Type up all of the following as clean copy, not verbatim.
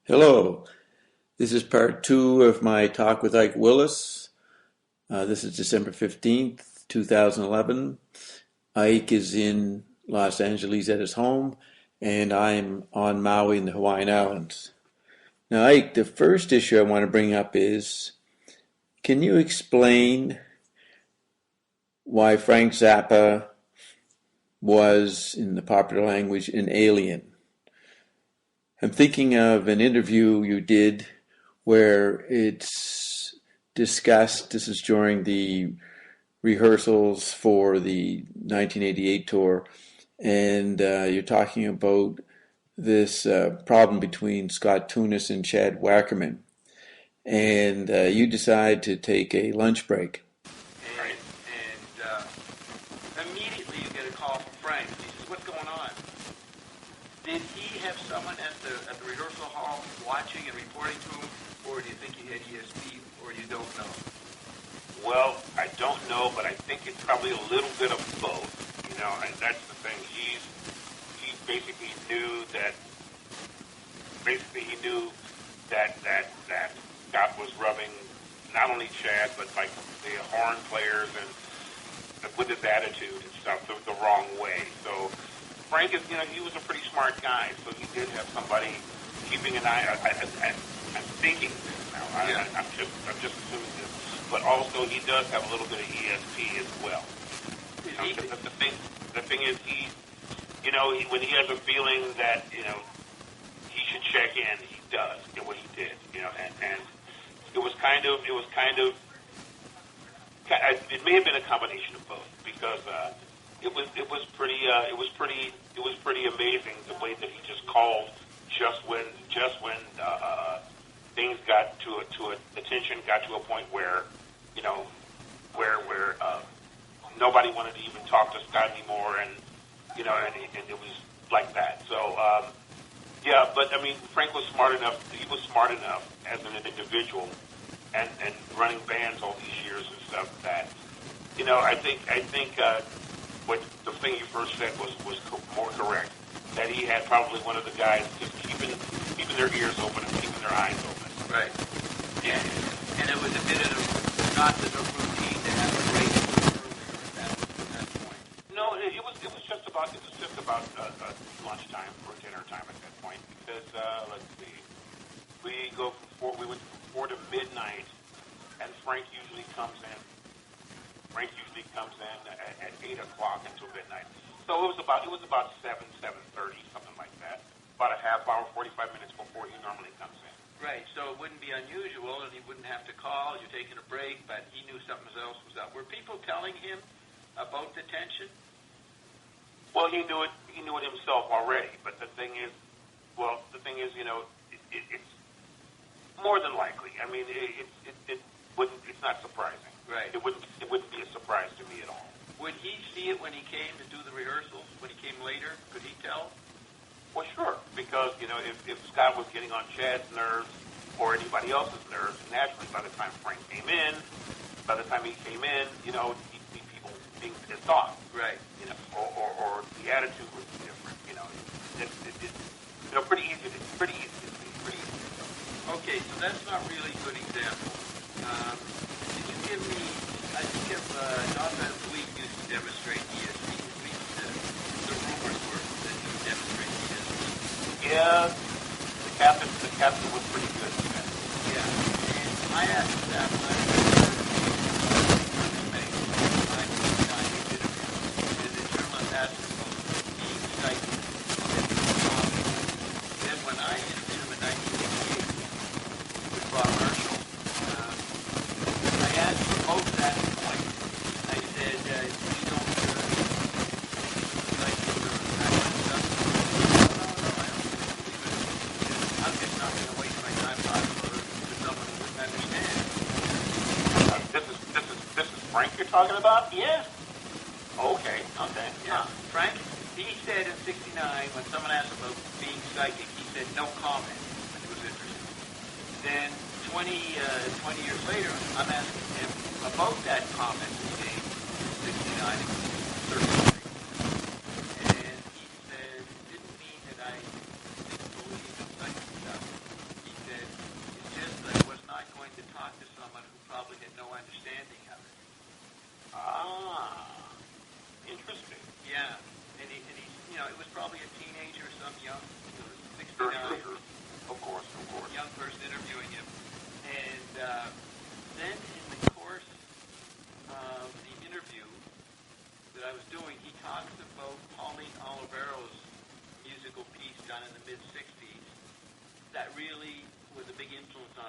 Hello, this is part two of my talk with Ike Willis. This is December 15th, 2011. Ike is in Los Angeles at his home, and I'm on Maui in the Hawaiian Islands. Now, Ike, the first issue I want to bring up is, can you explain why Frank Zappa was, in the popular language, an alien? I'm thinking of an interview you did where it's discussed, this is during the rehearsals for the 1988 tour, and you're talking about this problem between Scott Tunis and Chad Wackerman, and you decide to take a lunch break. And immediately you get a call from Frank. He says, "What's going on?" Did he have someone at the rehearsal hall watching and reporting to him, or do you think he had ESP, or you don't know? Well, I don't know, but I think it's probably a little bit of both. And that's the thing. He basically knew that. That Scott was rubbing not only Chad but like the horn players and with his attitude and stuff the wrong way. So Frank is, he was a pretty smart guy, so he did have somebody keeping an eye. I'm thinking this now. I'm just assuming this, but also he does have a little bit of ESP as well. The thing is, when he has a feeling that he should check in, he does. What he did, and it was kind of. It may have been a combination of both because it was pretty amazing the way that he just called just when things got the tension got to a point where nobody wanted to even talk to Scott anymore, and it was like that. So yeah, but I mean Frank was smart enough. He was smart enough as an individual and running bands all these years and stuff that I think what the thing you first said was more correct, that he had probably one of the guys just keeping their ears open and keeping their eyes open. Right. Yeah. And it was a bit of not the routine to have a break earlier at that point. No, it was just about lunchtime or dinner time at that point because let's see, we went from 4 to midnight, and Frank usually comes in. At 8 o'clock until midnight. So it was about 7:30, something like that. About a half hour, 45 minutes before he normally comes in. Right. So it wouldn't be unusual, and he wouldn't have to call. You're taking a break, but he knew something else was up. Were people telling him about the tension? Well, he knew it. He knew it himself already. But the thing is, it's more than likely. I mean, it wouldn't. It's not surprising. Right. It wouldn't be a surprise to me at all. Would he see it when he came to do the rehearsals? When he came later, could he tell? Well, sure, because if Scott was getting on Chad's nerves or anybody else's nerves, naturally, by the time he came in, he'd see people being pissed off. Right. Or the attitude was different. It's pretty easy to see. Okay, so that's not really a good example. Did you give me? I think if Dobbs and Fleet used to demonstrate ESP, at least the rumors were that he would demonstrate ESP. Yeah, the captain was pretty good at that. Yeah, and I asked that when did the journalist asked him about being psychic? Then when I interviewed him in 1988 with Bob Marshall, I asked him about that point. I said, "You don't like it or that kind of stuff." No, I don't believe it. I'm just not going to waste my time talking about it to someone who wouldn't understand. This is Frank you're talking about? Yes. Okay. Yeah. Frank, he said in '69 when someone asked about being psychic, he said no comment when he was interested. Then 20 years later, I'm asking him about that comment he made in '69 in surgery. And he said it didn't mean that I didn't believe in psychic stuff.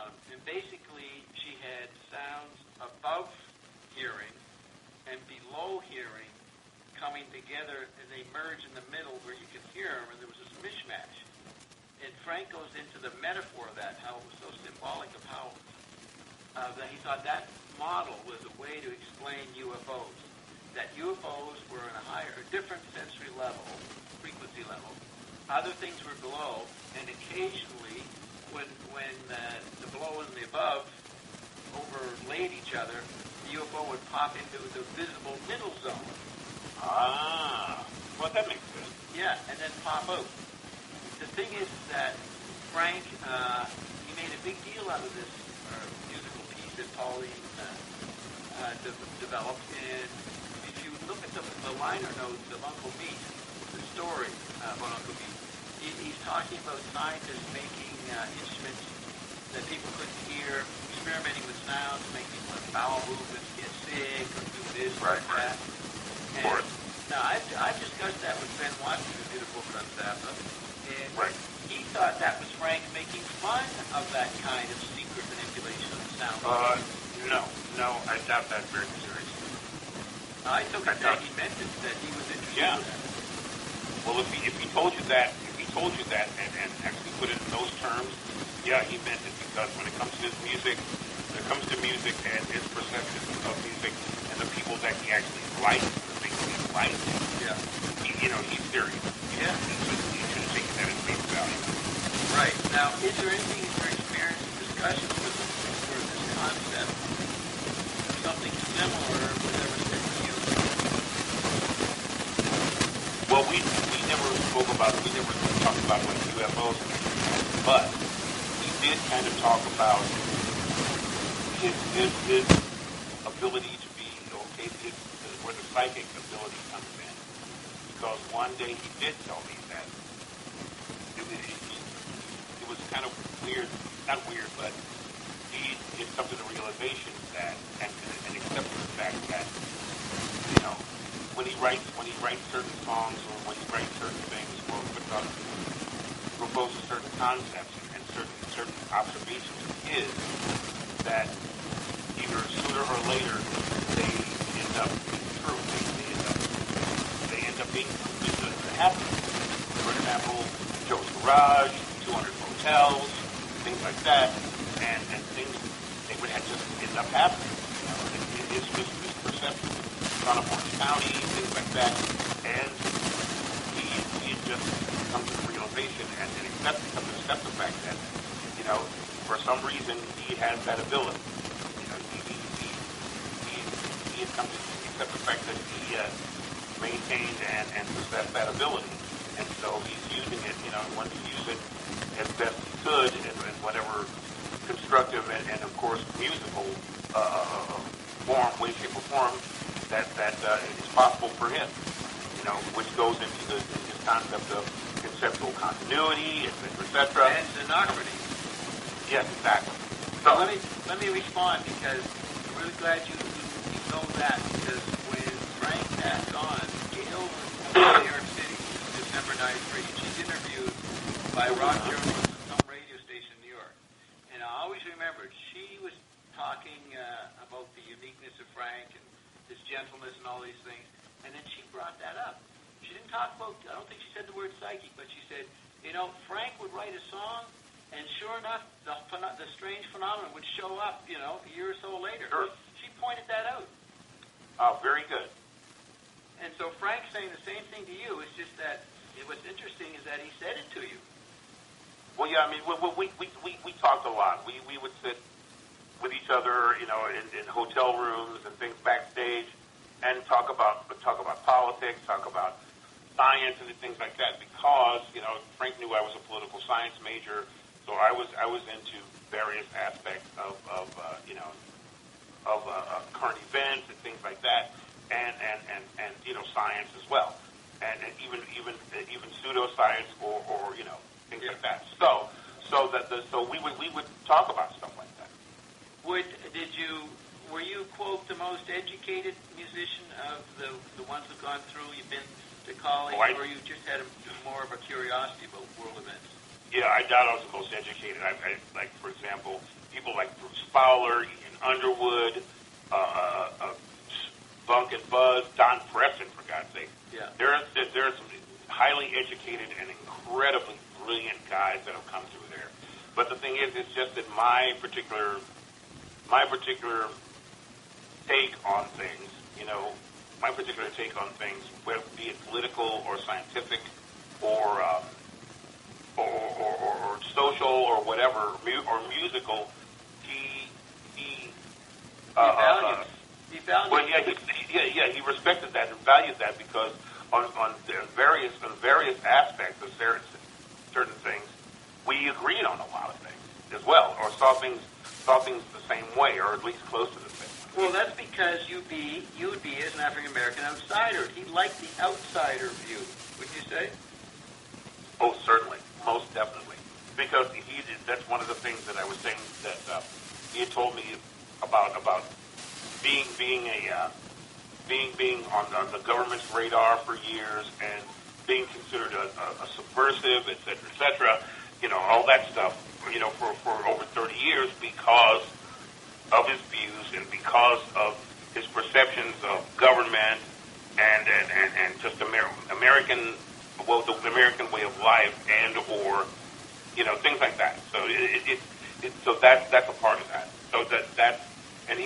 on him. And basically, she had sounds above hearing and below hearing coming together, and they merge in the middle where you could hear them, and there was this mishmash. And Frank goes into the metaphor of that, how it was so symbolic of how that he thought that model was a way to explain UFOs. That UFOs were in a different sensory level, frequency level. Other things were below, and occasionally, when the below and the above overlaid each other, the UFO would pop into the visible middle zone. Ah, well, that makes sense. Yeah, and then pop out. The thing is that Frank, he made a big deal out of this musical piece that Pauline developed. And if you look at the liner notes of Uncle Meat, the story about Uncle Meat, he's talking about scientists making instruments that people couldn't hear, experimenting with sounds, making bowel movements, get sick, or do this, or that. And now, I've discussed that with Ben Watson, who did a book on Zappa, and he thought that was Frank making fun of that kind of secret manipulation of sound. No, I doubt that very seriously. I took it that he meant it, that he was interested in that. Well, if he told you that, and actually put it in those terms, yeah, he meant it, because when it comes to his music, and his perception of music, and the people that he actually likes, the things he likes, he's serious. Yeah. He should have taken that as face value. Right. Now, is there anything in your experience and discussions with him where this concept or something similar was ever said to you? Well, we never spoke about it. We never talked about like UFOs, but we did kind of talk about his ability to be, where the psychic ability comes in. Because one day he did tell me that it was kind of weird, not weird, but he had come to the realization that, and accepted the fact that, when he writes certain songs, or when he writes certain things, or proposes certain concepts and certain observations of his, that either sooner or later they end up being true. They end up being happening. For example, Joe's Garage, 200 Motels, things like that, and things they would have just end up happening. His perception, Son of Orange County, things like that, and he had just come to the realization and accept the fact that, for some reason he has that ability. He had come to accept the fact that he maintained and possessed that ability, and so he's using it. Wanted to use it as best he could in whatever constructive and of course musical form, way, shape, or form that is possible for him. Which goes into his concept of conceptual continuity, etc. And synchronicity. Yes, exactly. So let me respond, because I'm really glad you know that, because when Frank passed on, Gail was in New York City, December 93. She's interviewed by a rock journalist at some radio station in New York. And I always remembered she was talking about the uniqueness of Frank and his gentleness and all these things. And then she brought that up. She didn't talk about, I don't think she said the word psychic, but she said, Frank would write a song, and sure enough, the strange phenomenon would show up, a year or so later. Sure. She pointed that out. Oh, very good. And so Frank's saying the same thing to you. It's just that what's interesting is that he said it to you. Well, yeah, I mean, we talked a lot. We would sit with each other, in hotel rooms and things backstage, and talk about politics, talk about science and things like that. Because Frank knew I was a political science major, so I was into various aspects of current events and things like that, and science as well, and even pseudoscience or things like that. So we would talk about stuff like that. Were you, quote, the most educated musician of the ones who've gone through? You've been to college, or you just had more of a curiosity about world events? Yeah, I doubt I was the most educated. Like, for example, people like Bruce Fowler, Ian Underwood, Bunk and Buzz, Don Preston, for God's sake. Yeah. There are some highly educated and incredibly brilliant guys that have come through there. But the thing is, it's just that my particular take on things, whether be it political or scientific or social or whatever, or musical, he valued. Well, he respected that and valued that because on various aspects of certain things, we agreed on a lot of things as well, or saw things the same way, or at least close to the same way. Well, that's because you'd be as an African American outsider. He liked the outsider view. Wouldn't you say? Oh, certainly, most definitely, because that's one of the things that I was saying that he had told me about being on the government's radar for years and being considered a subversive, et cetera, all that stuff, for over 30 years because of his views and because of his perceptions of government and just the American way of life and or things like that. So that's a part of that. So that's and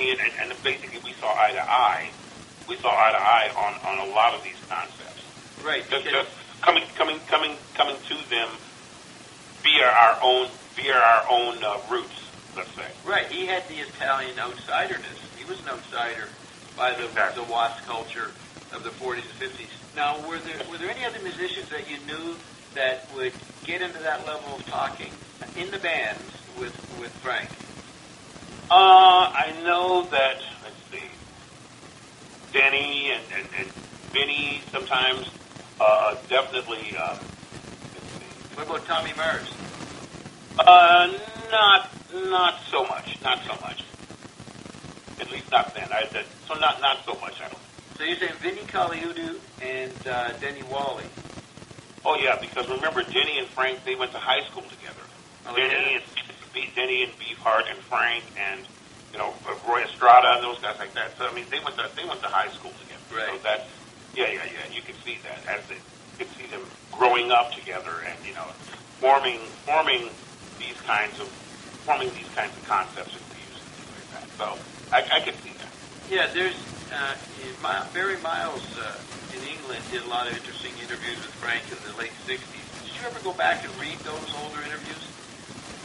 basically we saw eye to eye. We saw eye to eye on a lot of these concepts. Right. Just coming to them via our own roots, let's say. Right. He had the Italian outsiderness. He was an outsider by the WASP culture of the 40s and 50s. Now, were there any other musicians that you knew that would get into that level of talking in the bands with Frank? I know that, let's see, Denny and Vinny sometimes, definitely, let's see. What about Tommy Mars? Not so much. At least not then. So not so much, I don't think. So you're saying Vinny Colaiuta and Denny Wally? Oh, yeah, because remember, Denny and Frank, they went to high school together. Oh, Denny and Beefheart and Frank and, Roy Estrada and those guys like that. So, I mean, they went to high school together. Right. So that's, yeah. You can see that as you can see them growing up together and, forming these kinds of concepts and views and things like that. So I can see that. Yeah, there's Barry Miles in England did a lot of interesting interviews with Frank in the late 60s. Did you ever go back and read those older interviews?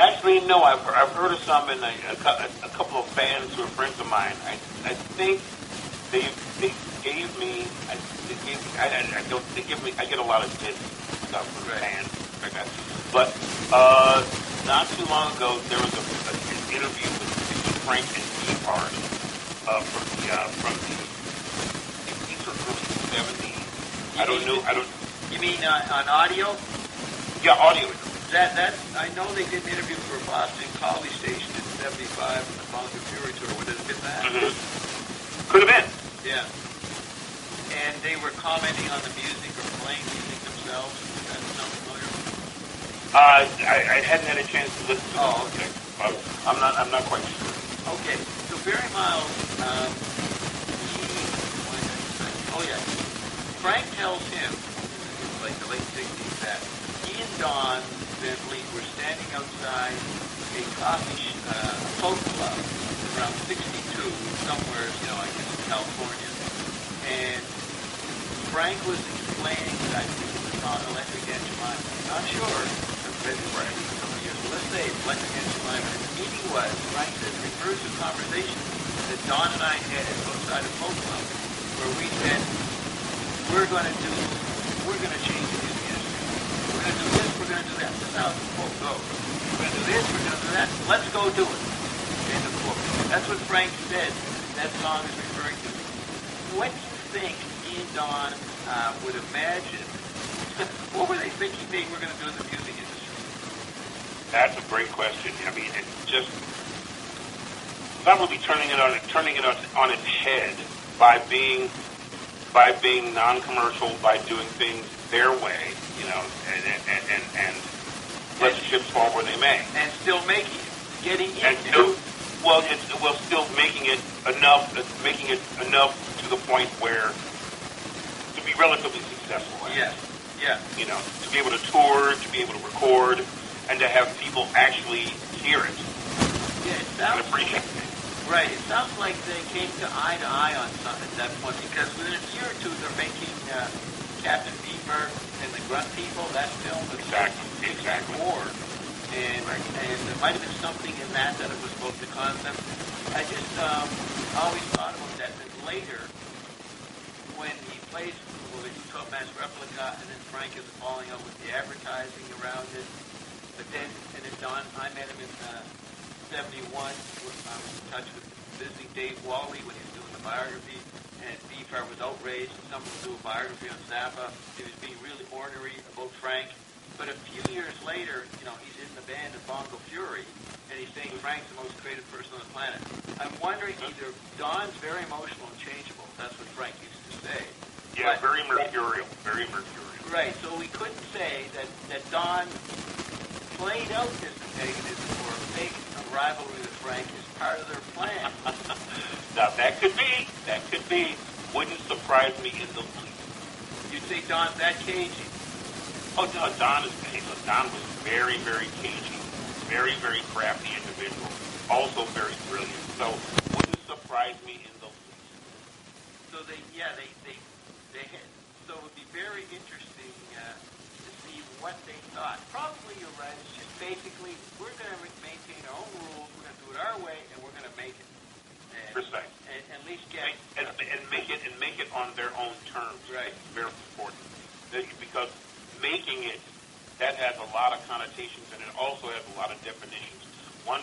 Actually, no. I've heard of some, and a couple of fans who are friends of mine. I think they gave me. I get a lot of diss stuff from fans like that. But not too long ago, there was an interview with Frank and Beefheart from the 60s or early 70s. You mean on audio? Yeah, audio. That I know they did an interview for a Boston College station in '75 on the Bongo Fury tour. Would it have been that? Mm-hmm. Could have been. Yeah. And they were commenting on the music or playing music themselves. Does that sound familiar? I hadn't had a chance to listen to Oh, okay. I'm not quite sure. Okay. So Barry Miles, Frank tells him, it's like the late 60s, that he and Don Bentley were standing outside a folk club around 62, somewhere, I guess in California. And Frank was explaining that I think it was on Electric Enchilada. I'm not sure. I've read this for a couple of years. But let's say Electric Enchilada. And the meeting was, Frank says, refers to a conversation that Don and I had outside a folk club where we said, we're going to change the music industry. We're going to do this, we're going to do that. This is how the quote goes. We're going to do this, we're going to do that. Let's go do it. End of quote. That's what Frank said. That song is referring to. What do you think he and Don would imagine? What were they thinking they were going to do in the music industry? That's a great question. I mean, it's just probably turning it on its head by being non-commercial, by doing things their way, and let the chips fall where they may. And still making it, getting And into. still making it enough to the point where to be relatively successful. Yes. Yeah. You know, to be able to tour, to be able to record, and to have people actually hear it. Yeah, it sounds and appreciate it. Right. It sounds like they came to eye on something at that point, because within a year or two they're making Captain Beaver and the Grunt People. That film was exactly. War. And there might have been something in that it was both the concept. I just always thought about that. That later, when he plays, they do 12 Mass Replica, and then Frank is falling out with the advertising around it. But then Don, I met him in 71. I was in touch with visiting Dave Wally when he was doing the biography, and Beefheart was outraged. Someone would do a biography on Zappa. He was being really ornery about Frank. But a few years later, he's in the band of Bongo Fury, and he's saying Frank's the most creative person on the planet. I'm wondering either Don's very emotional and changeable. That's what Frank used to say. Yeah, very mercurial. Right, so we couldn't say that Don played out this antagonism or faked a rivalry with Frank as part of their plan. Now, that could be. Wouldn't surprise me in the least. You'd say Don's that cagey? Oh, no, Don was very, very cagey, very, very crafty individual, also very brilliant. So, wouldn't surprise me in the least. So they had. So it would be very interesting to see what they thought. Probably you're right. It's just basically we're going to maintain our own rules. We're going to do it our way, and we're going to make it. Precise. And at least get and make it on their own terms. Right. It's very important because making it, that has a lot of connotations, and it also has a lot of definitions. One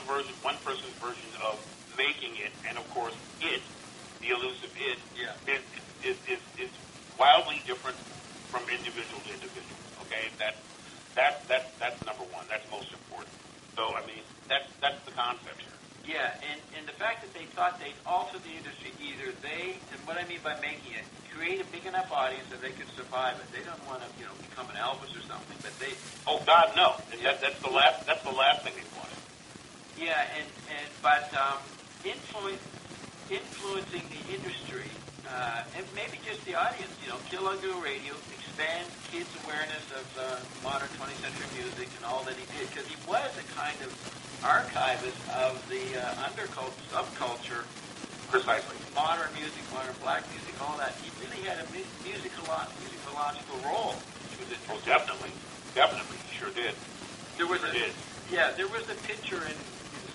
person's version of making it, and of course it, the elusive it, is wildly different from individual to individual. Okay, that's number one. That's most important. So I mean, that's the concept here. Yeah, and the fact that they thought they'd alter the industry, either they, and what I mean by making it, create a big enough audience that they could survive it. They don't want to, become an Elvis or something, but they. Oh God, no! Yeah. That's the last thing they wanted. Yeah, but influencing the industry, and maybe just the audience. Kill Ugly Radio, expand kids' awareness of modern 20th century music and all that he did, because he was a kind of archivist of the underculture, subculture. Precisely. Modern music, modern black music, all that. He really had a musicological role, which was interesting. Oh, definitely, he sure did. There was a picture in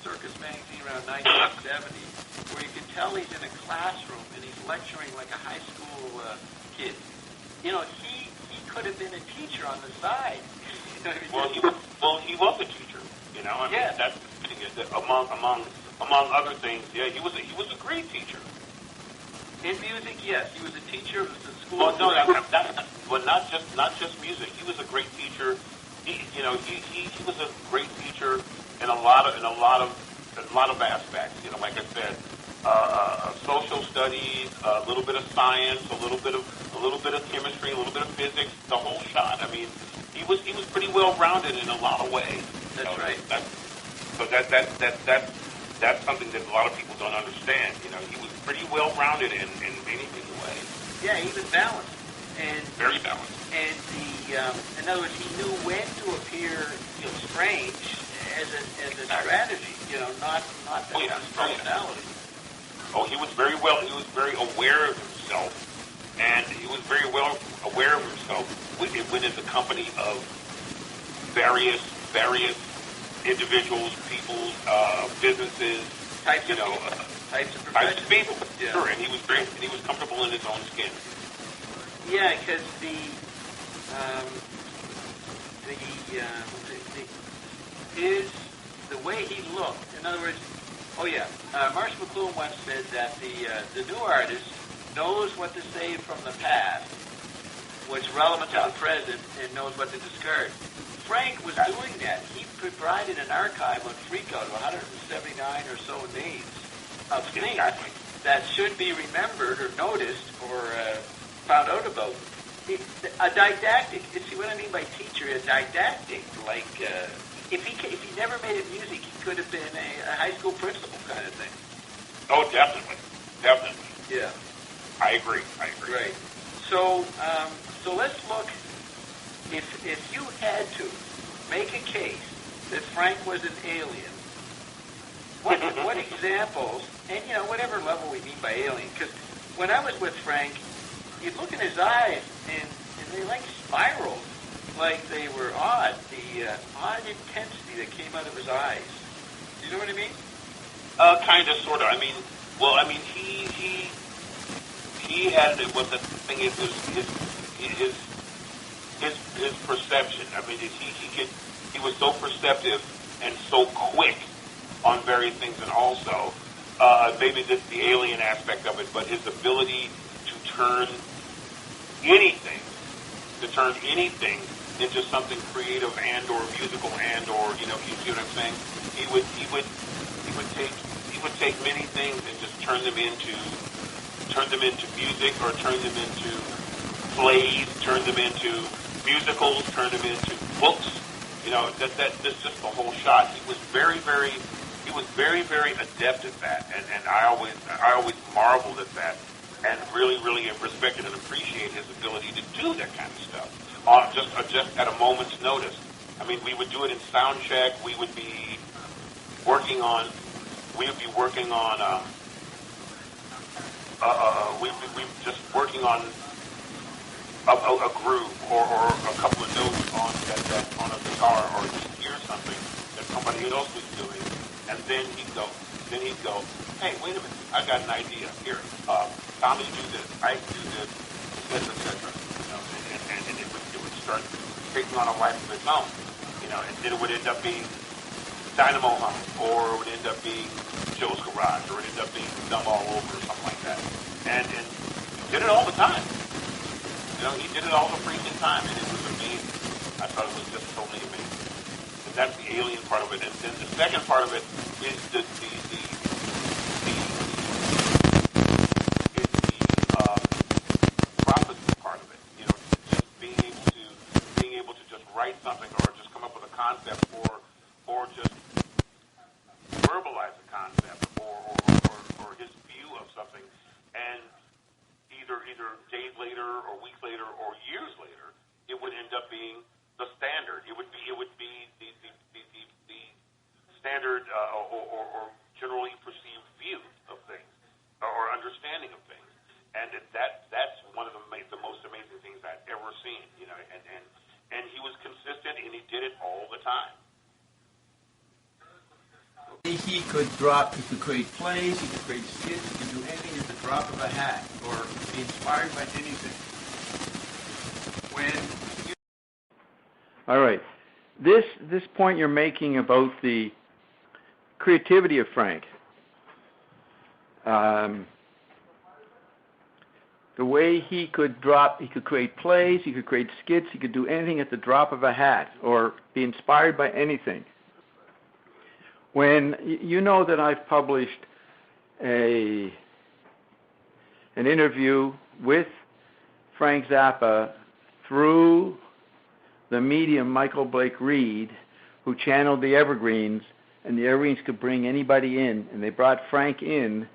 Circus magazine around 1970 where you can tell he's in a classroom and he's lecturing like a high school kid. He could have been a teacher on the side. He was a teacher. I mean, that's the thing. Among other things, yeah, he was a great teacher. In music, yes, he was a teacher of the school. Well, no, not just music. He was a great teacher. He was a great teacher in a lot of aspects. Like I said, social studies, a little bit of science, a little bit of chemistry, a little bit of physics, the whole shot. I mean, he was pretty well rounded in a lot of ways. That's right. That's something that a lot of people don't understand. He was pretty well rounded in many ways. Yeah, he was balanced and very balanced. And in other words, he knew when to appear strange as a strategy. Not his personality. Oh, he was very aware of himself, and he was very well aware of himself when in the company of various individuals, people, businesses, types of people. Yeah. Sure, and he was comfortable in his own skin. Yeah, because the way he looked. In other words, Marshall McLuhan once said that the new artist knows what to save from the past, what's relevant to the present, and knows what to discard. Frank was doing that. He provided an archive on Freakout of 179 or so names of things that should be remembered or noticed or found out about. A didactic, you see what I mean by teacher, a didactic, like if he never made it music, he could have been a high school principal kind of thing. Oh, definitely. Definitely. Yeah. I agree. Right. So, so let's look. If you had to make a case that Frank was an alien, what examples, and whatever level we mean by alien, because when I was with Frank, you'd look in his eyes and they like spiraled, like they were odd. The odd intensity that came out of his eyes. Do you know what I mean? Kind of, sort of. I mean, he had what the thing is his perception. I mean, he was so perceptive and so quick on various things, and also maybe this the alien aspect of it, but his ability to turn anything into something creative and or musical and or you see what I'm saying? He would take many things and just turn them into music, or turn them into plays, turn them into musicals, turn them into books. That's just the whole shot. He was very adept at that, and I always marveled at that, and really respected and appreciated his ability to do that kind of stuff just at a moment's notice. I mean, we would do it in sound check. We would be working on just working on a groove or a couple of notes on a guitar, or just hear something that somebody else was doing, and then he'd go, hey, wait a minute, I got an idea here. Tommy do this, I do this, etc. And it would start taking on a life of its own, and then it would end up being Dynamo Hum, or it would end up being Joe's Garage, or it would end up being Dumb All Over, or something like that. And he did it all the time. He did it all the freaking time, and it was amazing. I thought it was just totally amazing. And that's the alien part of it. And then the second part of it is the prophecy part of it. Just being able to just write something, or just come up with a concept, or just verbalize a concept, or his view of something, and either days later, or weeks later, or years later, it would end up being the standard. It would be the standard or generally perceived view of things, or understanding of things, and that's one of the most amazing things I've ever seen. And he was consistent, and he did it all the time. He could create plays, he could create skits, he could do anything at the drop of a hat, or be inspired by anything. All right. This point you're making about the creativity of Frank, the way he could create plays, he could create skits, he could do anything at the drop of a hat, or be inspired by anything. When that I've published an interview with Frank Zappa through the medium Michael Blake Reed, who channeled the Evergreens, and the Evergreens could bring anybody in, and they brought Frank in,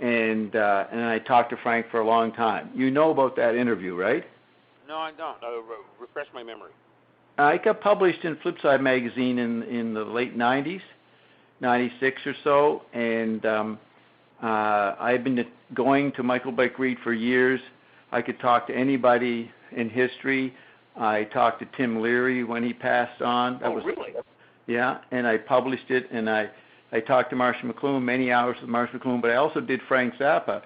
and I talked to Frank for a long time. You know about that interview, right? No, I don't. Refresh my memory. It got published in Flipside magazine in the late 90s. 96 or so, and I've been going to Michael Blake Reed for years. I could talk to anybody in history. I talked to Tim Leary when he passed on. Really? Yeah, and I published it, and I talked to Marshall McLuhan, many hours with Marshall McLuhan, but I also did Frank Zappa.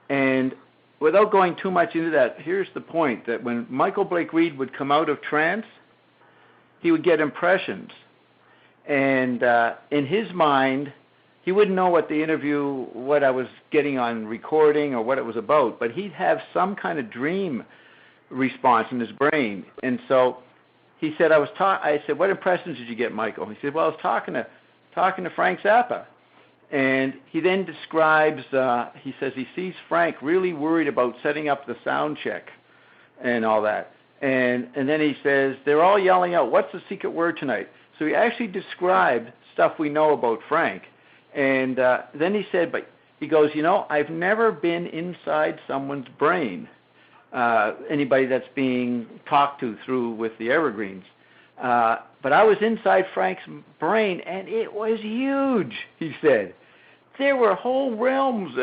And without going too much into that, here's the point, that when Michael Blake Reed would come out of trance, he would get impressions. And in his mind, he wouldn't know what I was getting on recording or what it was about, but he'd have some kind of dream response in his brain. And so he said, I said, what impressions did you get, Michael? He said, well, I was talking to Frank Zappa. And he then describes, he says he sees Frank really worried about setting up the sound check and all that. And then he says, they're all yelling out, what's the secret word tonight? So he actually described stuff we know about Frank. And then he said, but he goes, I've never been inside someone's brain, anybody that's being talked to through with the Evergreens. But I was inside Frank's brain, and it was huge, he said. There were whole realms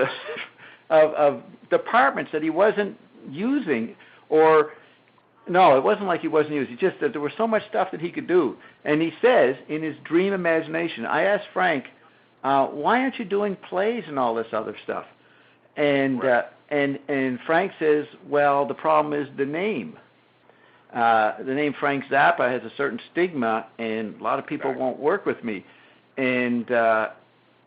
of departments that he wasn't using, or no, it wasn't like he wasn't using. Just that there was so much stuff that he could do. And he says, in his dream imagination, I asked Frank, why aren't you doing plays and all this other stuff? And right. And Frank says, well, the problem is the name. The name Frank Zappa has a certain stigma, and a lot of people won't work with me. And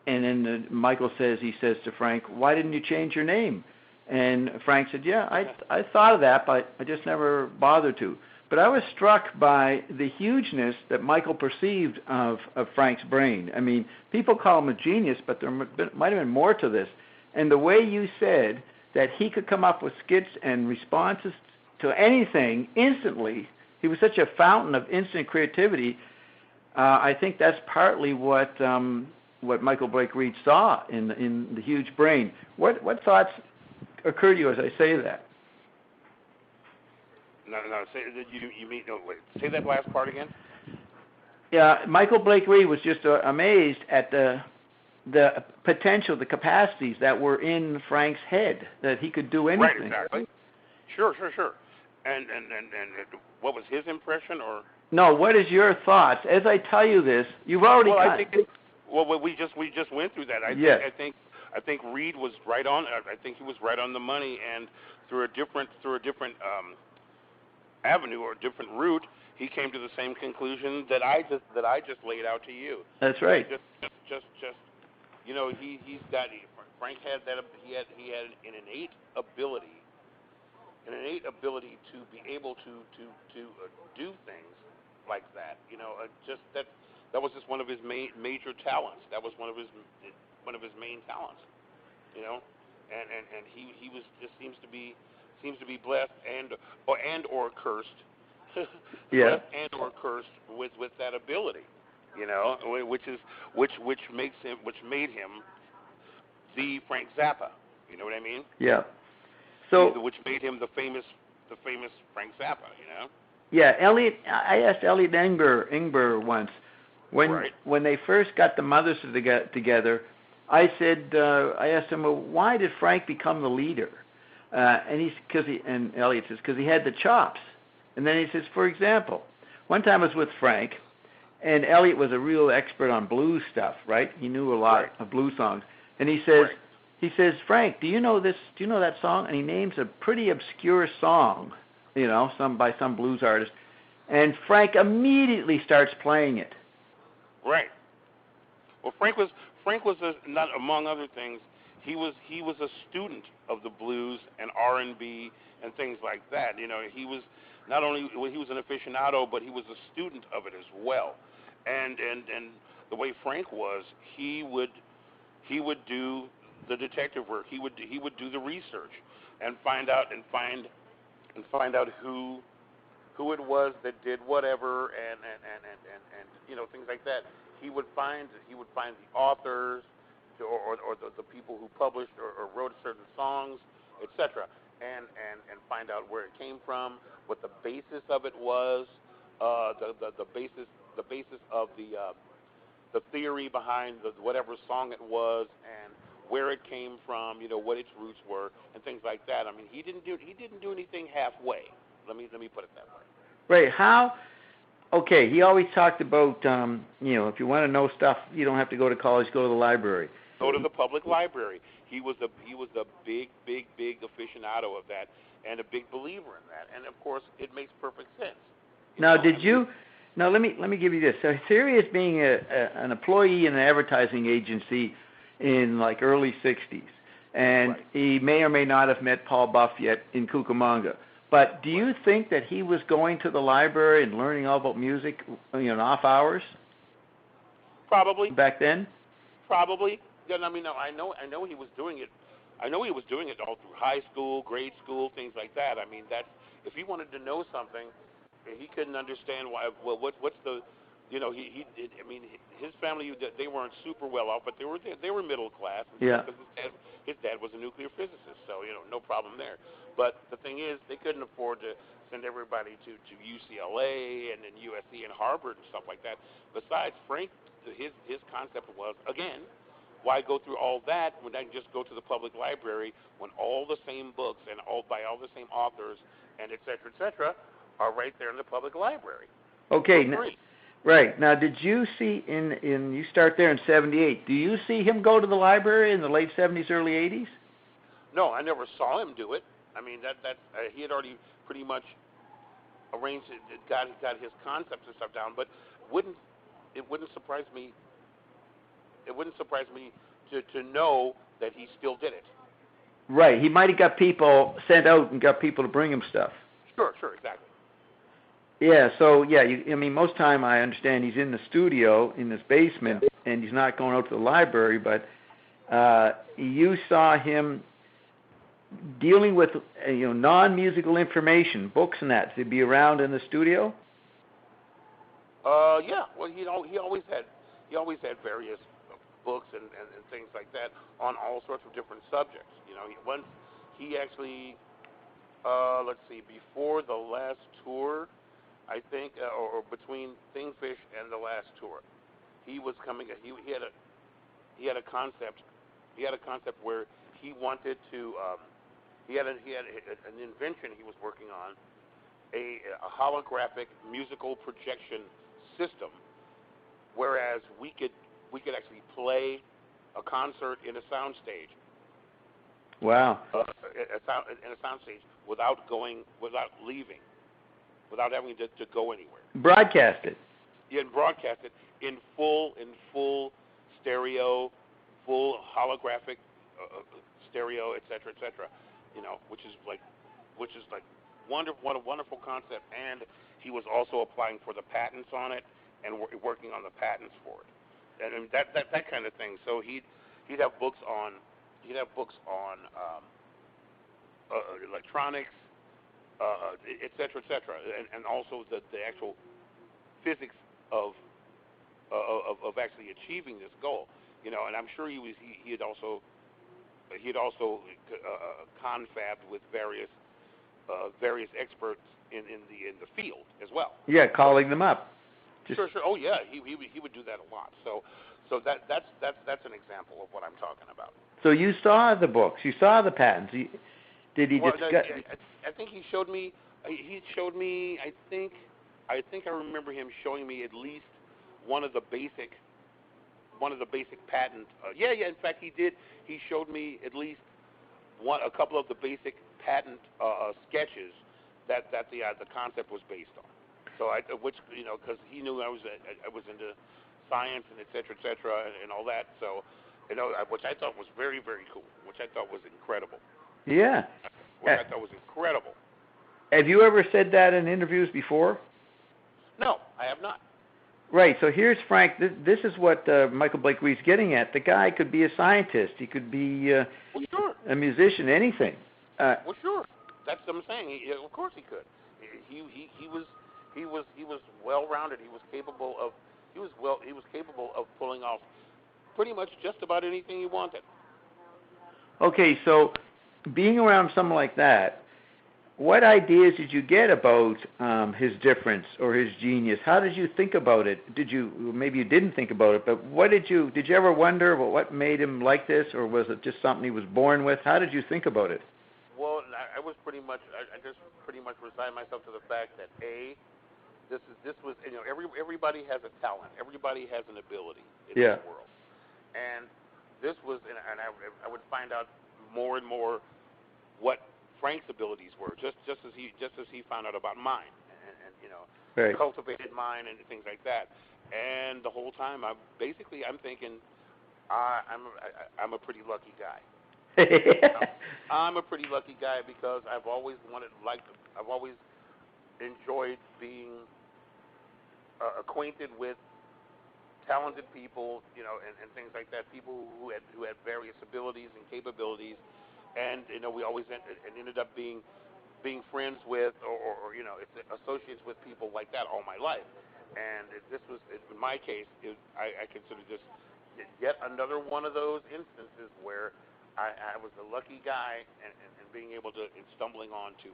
then Michael says, he says to Frank, why didn't you change your name? And Frank said, yeah, I thought of that, but I just never bothered to. But I was struck by the hugeness that Michael perceived of Frank's brain. I mean, people call him a genius, but there might have been more to this. And the way you said that he could come up with skits and responses to anything instantly, he was such a fountain of instant creativity. I think that's partly what Michael Blake Reed saw in the huge brain. What thoughts occur to you as I say that? No. You mean? No, wait. Say that last part again. Yeah, Michael Blake Reed was just amazed at the potential, the capacities that were in Frank's head, that he could do anything. Right, exactly. Sure. And what was his impression, or? No, what is your thoughts? As I tell you this, you've already. We just went through that. I think Reed was right on. I think he was right on the money, and through a different avenue or a different route, he came to the same conclusion that I just laid out to you. That's right. Just Frank had that. He had an innate ability to be able to do things like that. That was just one of his major talents. That was one of his main talents. And he was just seems to be blessed or cursed. Yeah. Blessed and or cursed with that ability. Which made him the Frank Zappa. You know what I mean? Yeah. So which made him the famous Frank Zappa. Yeah, Elliot. I asked Elliot Ingber once when they first got the mothers together. I asked him, well, why did Frank become the leader? And Elliot says, because he had the chops. And then he says, for example, one time I was with Frank, and Elliot was a real expert on blues stuff, right? He knew a lot of blues songs. And he says, Frank, do you know this? Do you know that song? And he names a pretty obscure song, by some blues artist. And Frank immediately starts playing it. Right. Well, Frank was not, among other things, he was a student of the blues and R&B and things like that. He was not only he was an aficionado, but he was a student of it as well. And the way Frank was, he would do the detective work. He would do the research and find out who it was that did whatever and things like that. He would find the authors or the people who published or wrote certain songs, etc. And find out where it came from, what the basis of it was, the basis of the theory behind whatever song it was, and where it came from, what its roots were, and things like that. I mean, he didn't do anything halfway. Let me put it that way. Right. How? Okay. He always talked about, if you want to know stuff, you don't have to go to college. Go to the library. Go to the public library. He was a big aficionado of that, and a big believer in that. And of course, it makes perfect sense. Now, let me give you this. So here he is being an employee in an advertising agency in like early 60s. And he may or may not have met Paul Buff yet in Cucamonga. But do you think that he was going to the library and learning all about music, off hours? Probably. Back then? Probably. Yeah, I mean, no, I know he was doing it. I know he was doing it all through high school, grade school, things like that. I mean, that if he wanted to know something, he couldn't understand why. Well, what's the he did. I mean, his family, they weren't super well off, but they were middle class. Yeah. Because his dad was a nuclear physicist, so no problem there. But the thing is, they couldn't afford to send everybody to UCLA and then USC and Harvard and stuff like that. Besides, Frank, his concept was, again, why go through all that when I can just go to the public library when all the same books and by all the same authors and et cetera, are right there in the public library. Okay. Right. Now, did you see you start there in 78, do you see him go to the library in the late 70s, early 80s? No, I never saw him do it. I mean, he had already pretty much arranged it, got his concepts and stuff down, but it wouldn't surprise me to know that he still did it. Right. He might have got people sent out and got people to bring him stuff. Sure, exactly. Yeah, so, I mean, most time I understand he's in the studio in his basement, and he's not going out to the library, but you saw him dealing with, non-musical information, books and that, to be around in the studio? Yeah, well, he always had various books and things like that on all sorts of different subjects. He actually, let's see, before the last tour, I think, or between Thingfish and the last tour, he was coming. He had a concept. He had a concept where he wanted to. He had an invention he was working on, a holographic musical projection system, whereas we could actually play a concert in a soundstage. Wow. In a soundstage without leaving, without having to go anywhere. Broadcast it. Yeah, and broadcast it in full stereo, full holographic stereo, et cetera, which is like wonderful, what a wonderful concept. And he was also applying for the patents on it and working on the patents for it, and that kind of thing. So he'd have books on electronics, et cetera, and also the actual physics of actually achieving this goal. And I'm sure he had also confabbed with various experts in the field as well. Yeah, calling them up. Sure. Oh yeah, he would do that a lot. So that's an example of what I'm talking about. So you saw the books, you saw the patents. Did he discuss? I think he showed me. I think I remember him showing me at least one of the basic patent. In fact, he did. He showed me at least a couple of the basic patent sketches that the concept was based on. So because he knew I was into science and et cetera, and all that. So, which I thought was very, very cool. Which I thought was incredible. Yeah. Which I thought was incredible. Have you ever said that in interviews before? No, I have not. Right. So here's Frank. This is what Michael Blake Reed's getting at. The guy could be a scientist. He could be well, sure. a musician. Anything. Well, sure. That's what I'm saying. Of course he could. He was well-rounded. He was capable of pulling off pretty much just about anything he wanted. Okay, so being around someone like that, what ideas did you get about his difference or his genius? How did you think about it? Maybe you didn't think about it, but did you ever wonder what made him like this, or was it just something he was born with? How did you think about it? Well, I just pretty much resigned myself to the fact that this was everybody has a talent, everybody has an ability in this world, and this was, and I would find out more and more what Frank's abilities were, just as he found out about mine, and cultivated mine and things like that. And the whole time, I'm thinking, I'm a pretty lucky guy. I'm a pretty lucky guy because I've always enjoyed being acquainted with talented people, and things like that. People who had various abilities and capabilities, and we always ended up being friends with or associates with people like that all my life. And this was, in my case, I consider this yet another one of those instances where I was a lucky guy and being able to, and stumbling onto,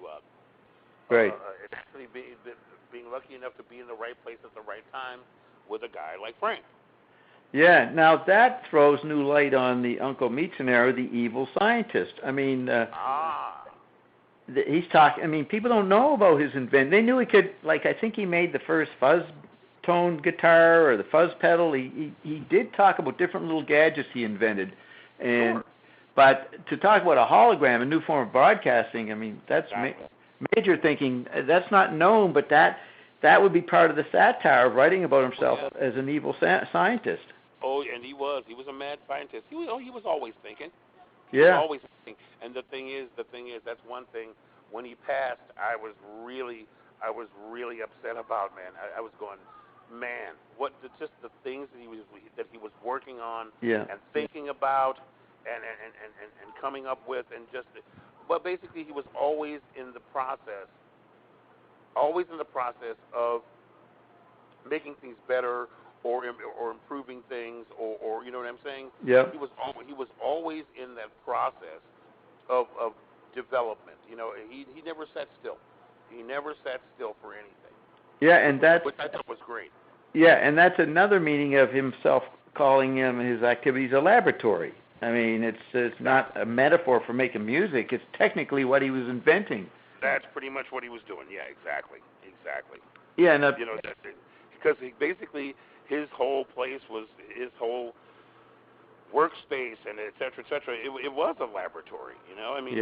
Right. actually being lucky enough to be in the right place at the right time with a guy like Frank. Yeah, now that throws new light on the Uncle Meat scenario, the evil scientist. I mean, he's talking. I mean, people don't know about his invention. They knew he could, like, I think he made the first fuzz tone guitar or the fuzz pedal. He did talk about different little gadgets he invented, and Sure. but to talk about a hologram, a new form of broadcasting, I mean, that's Exactly. major thinking. That's not known, but that would be part of the satire of writing about himself as an evil scientist. Oh, and he was a mad scientist. He was always thinking. He Yeah. was always thinking. And the thing is, that's one thing. When he passed, I was really upset about, man. I was going, man, just the things that he was working on and thinking about and coming up with, and just, but basically he was always in the process of making things better or improving things, or you know what I'm saying? Yep. He was always in that process of development. You know, he never sat still. He never sat still for anything. Yeah, and that's which I thought was great. Yeah, and that's another meaning of himself calling his activities a laboratory. I mean, it's not a metaphor for making music. It's technically what he was inventing. That's pretty much what he was doing. Yeah, exactly. Yeah, and you know, because basically his whole place was his whole workspace and et cetera, et cetera. It was a laboratory. You know, I mean,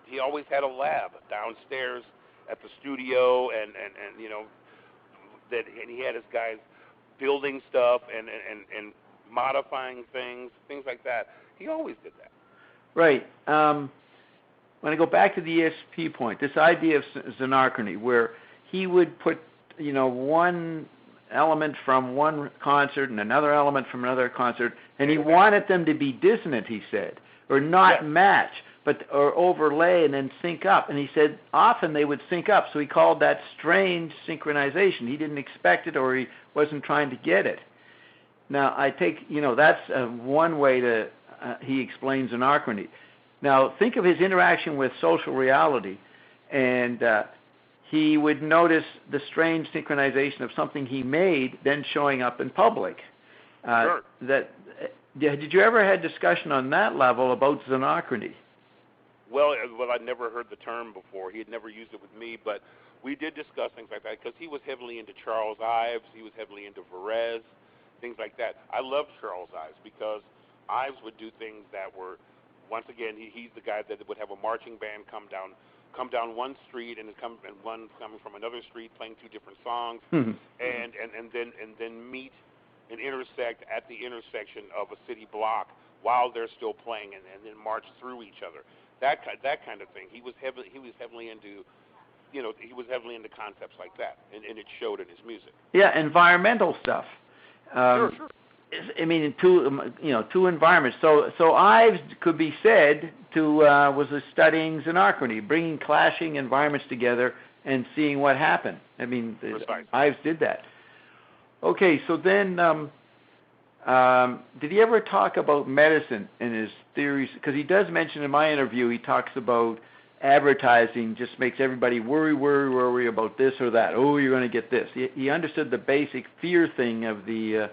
he always had a lab downstairs at the studio, and you know, and he had his guys building stuff and modifying things like that. He always did that. Right. When I go back to the ESP point, this idea of xenarchrony, where he would put, you know, one element from one concert and another element from another concert, and he wanted them to be dissonant, he said, or not match, or overlay and then sync up. And he said often they would sync up, so he called that strange synchronization. He didn't expect it, or he wasn't trying to get it. Now, I take, you know, that's one way to, he explains anachrony. Now, think of his interaction with social reality, and he would notice the strange synchronization of something he made then showing up in public. Sure. Did you ever have discussion on that level about xenarchrony? Well, I'd never heard the term before. He had never used it with me, but we did discuss things like that because he was heavily into Charles Ives. He was heavily into Varese, things like that. I loved Charles Ives because Ives would do things that were, once again, he's the guy that would have a marching band come down one street and one coming from another street playing two different songs, and then meet and intersect at the intersection of a city block while they're still playing, and then march through each other. That kind of thing. He was heavily into, you know, he was heavily into concepts like that, and it showed in his music. Yeah, environmental stuff. Sure. I mean, in two environments. So Ives could be said to was studying xenarchrony, bringing clashing environments together and seeing what happened. I mean, Ives did that. Okay, so then did he ever talk about medicine and his theories? Because he does mention in my interview, he talks about advertising just makes everybody worry about this or that. Oh, you're going to get this. He understood the basic fear thing of the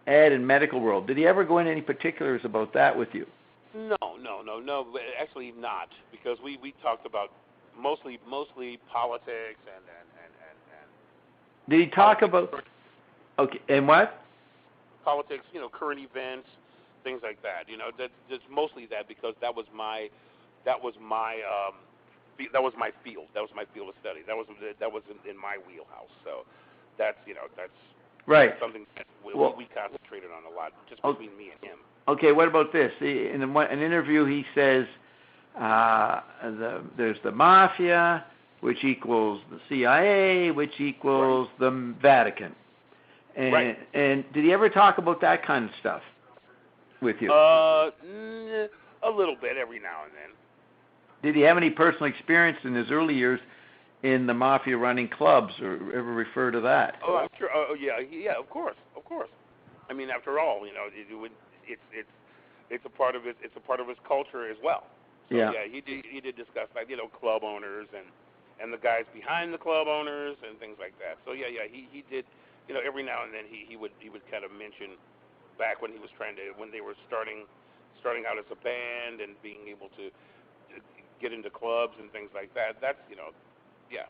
ad and medical world. Did he ever go into any particulars about that with you? No. Actually, not, because we talked about mostly politics and. Did he talk about? Okay, and what? Politics, you know, current events, things like that. You know, that's mostly that, because that was my field. That was my field of study. That was in my wheelhouse. So that's right. Something that we concentrated on a lot, just between me and him. Okay, what about this? In an interview, he says there's the Mafia, which equals the CIA, which equals the Vatican. And did he ever talk about that kind of stuff with you? A little bit, every now and then. Did he have any personal experience in his early years in the Mafia running clubs, or ever refer to that. Oh, I'm sure. Oh, yeah, of course. I mean, after all, it's a part of it. It's a part of his culture as well. So, Yeah. he did discuss like club owners and the guys behind the club owners and things like that. So he did. Every now and then he would kind of mention back when he was when they were starting out as a band and being able to get into clubs and things like that. That's yeah.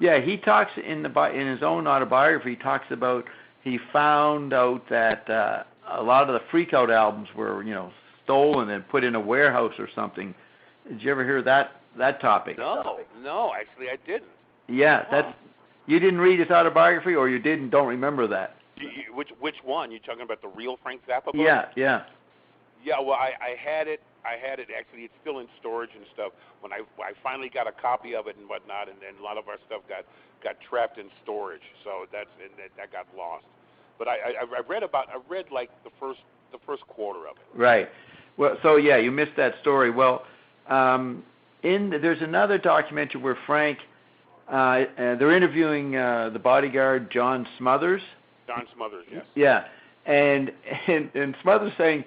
Yeah, he talks in his own autobiography. He talks about he found out that a lot of the Freak Out albums were stolen and put in a warehouse or something. Did you ever hear that topic? No, actually I didn't. Yeah, that's. You didn't read his autobiography, or you don't remember that? Which one? You talking about the real Frank Zappa book? Yeah. Yeah, well, I had it. Actually, it's still in storage and stuff. When I finally got a copy of it and whatnot, and then a lot of our stuff got trapped in storage, so that got lost. But I read like the first quarter of it. Right. Well, so yeah, you missed that story. Well, there's another documentary where Frank, they're interviewing the bodyguard John Smothers. John Smothers, yes. Yeah, and Smothers saying,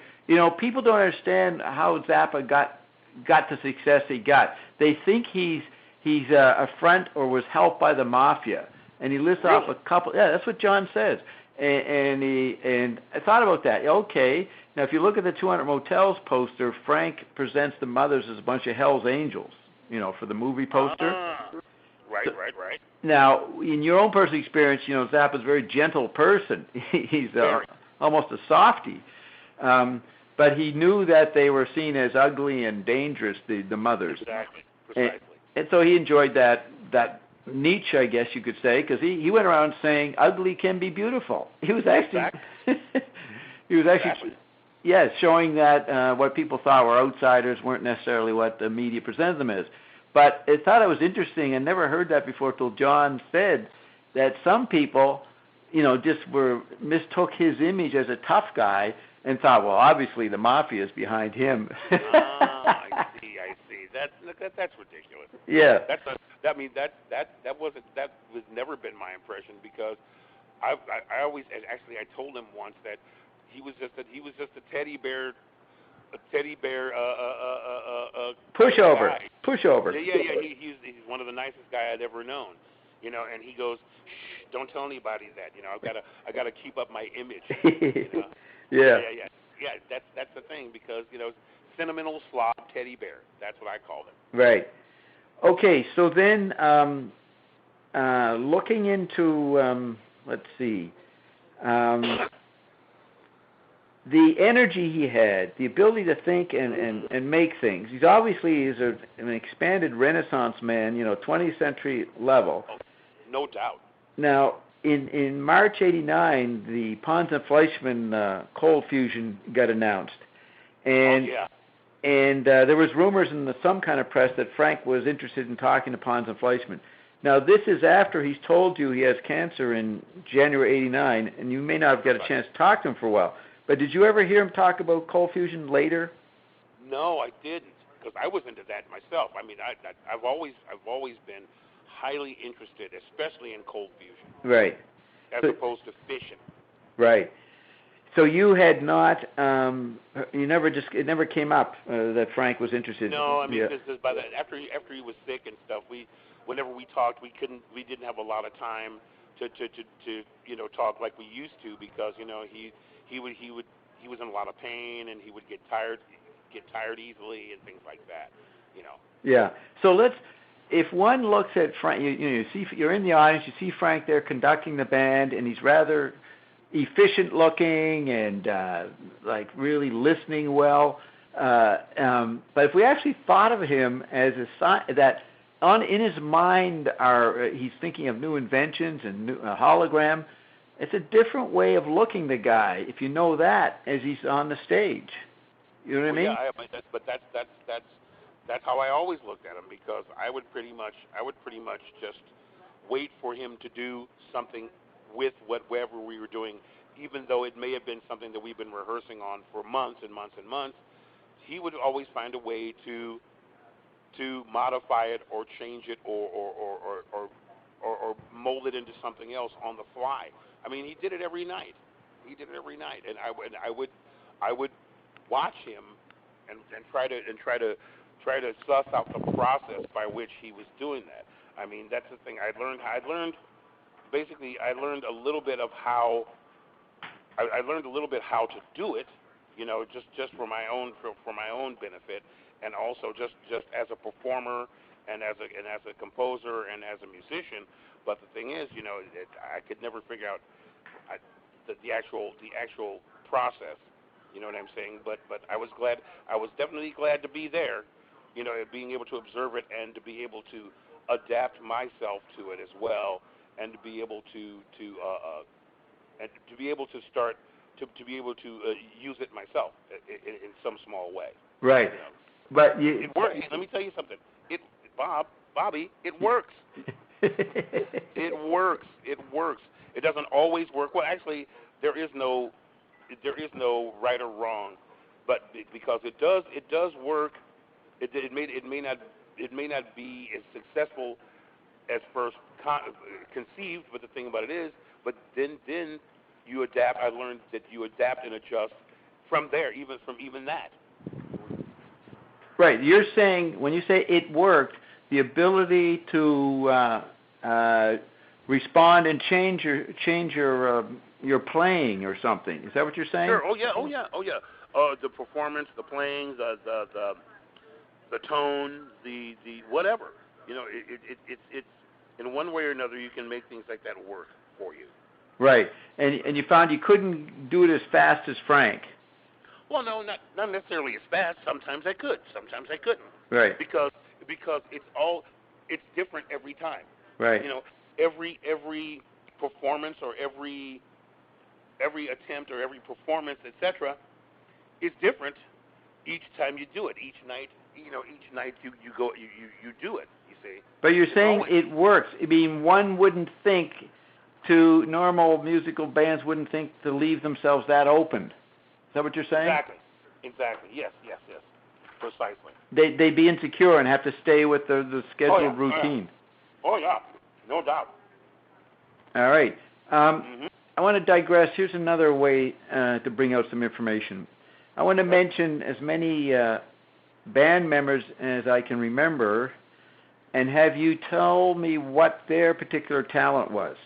people don't understand how Zappa got the success he got. They think he's a front or was helped by the Mafia, and he lists off a couple. Yeah, that's what John says. And I thought about that. Okay, now if you look at the 200 Motels poster, Frank presents the Mothers as a bunch of Hell's Angels, for the movie poster. Right. Now, in your own personal experience, Zappa's a very gentle person. He's almost a softie. But he knew that they were seen as ugly and dangerous, the Mothers. Exactly, precisely. And so he enjoyed that niche, I guess you could say, because he went around saying ugly can be beautiful. He was actually, Exactly. yes, showing that what people thought were outsiders weren't necessarily what the media presented them as. But I thought it was interesting. I never heard that before till John said that some people, just mistook his image as a tough guy and thought, well, obviously the Mafia is behind him. I see. That's ridiculous. Yeah. That was never been my impression, because I always actually I told him once that he was just a teddy bear. Pushover. Guy. Pushover. Yeah. He's one of the nicest guy I'd ever known. And he goes, shh, don't tell anybody that. I gotta keep up my image. Yeah. Yeah. That's the thing, because sentimental slob teddy bear. That's what I called him. Right. Okay. So then, looking into, let's see. The energy he had, the ability to think and make things. He's obviously an expanded Renaissance man, 20th century level. No doubt. Now, in March '89, the Pons and Fleischmann cold fusion got announced, and there was rumors in some kind of press that Frank was interested in talking to Pons and Fleischmann. Now, this is after he's told you he has cancer in January '89, and you may not have got a chance to talk to him for a while. But did you ever hear him talk about cold fusion later? No, I didn't, because I was into that myself. I mean, I've always been highly interested, especially in cold fusion. Right. As opposed to fission. Right. So you had not, it never came up that Frank was interested. No, I mean, because by after he was sick and stuff, whenever we talked, we didn't have a lot of time to talk like we used to, because he was in a lot of pain, and he would get tired easily and things like that, Yeah. So if one looks at Frank, you see, you're in the audience, you see Frank there conducting the band, and he's rather efficient looking and like really listening well. But if we actually thought of him as in his mind he's thinking of new inventions and a hologram. It's a different way of looking the guy, if you know that, as he's on the stage. You know what I mean? Yeah, but that's how I always looked at him, because I would pretty much just wait for him to do something with whatever we were doing, even though it may have been something that we've been rehearsing on for months and months and months. He would always find a way to to modify it or change it or mold it into something else on the fly. I mean, he did it every night. And I would watch him and try to suss out the process by which he was doing that. I mean, that's the thing. I learned a little bit of how I learned a little bit how to do it, you know, just for my own benefit, and also just as a performer and as a composer and as a musician. But the thing is, you know, I could never figure out the actual process. You know what I'm saying? But I was definitely glad to be there, you know, being able to observe it and to be able to adapt myself to it as well, and to be able to use it myself in some small way. Right. You know? But it works. Let me tell you something. Bobby, it works. It works. It doesn't always work. Well, actually, there is no right or wrong, but because it does work. It may not be as successful as first conceived, but the thing about it is, but then you adapt. I learned that you adapt and adjust from there, even that. Right. You're saying, when you say it worked, the ability to respond and change your playing or something. Is that what you're saying? Sure. Oh yeah. The performance, the playing, the tone, the whatever. You know, it's in one way or another you can make things like that work for you. Right. And you found you couldn't do it as fast as Frank. Well, no, not necessarily as fast. Sometimes I could. Sometimes I couldn't. Right. Because it's different every time. Right. You know, every performance or every attempt or every performance, etc., is different each time you do it. Each night you do it. You see. But you're saying it works. I mean, one wouldn't think normal musical bands wouldn't think to leave themselves that open. Is that what you're saying? Exactly. Yes. Precisely. They'd be insecure and have to stay with the scheduled routine. Oh yeah, no doubt. All right. I want to digress. Here's another way to bring out some information. I want to mention as many band members as I can remember, and have you tell me what their particular talent was.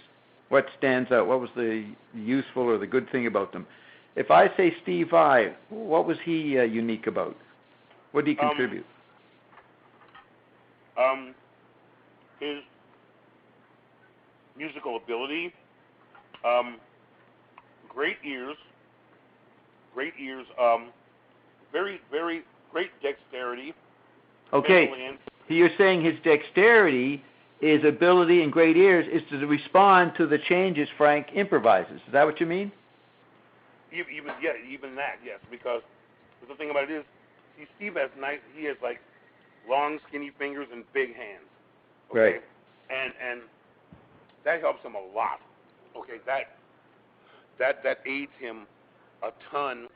What stands out? What was the useful or the good thing about them? If I say Steve Vai, what was he unique about? What did he contribute? His musical ability, great ears, very, very great dexterity. Okay, you're saying his dexterity, his ability and great ears is to respond to the changes Frank improvises. Is that what you mean? Even that, yes, because the thing about it is, Steve has he has like long, skinny fingers and big hands. Okay? Right. And that helps him a lot. Okay, that aids him a ton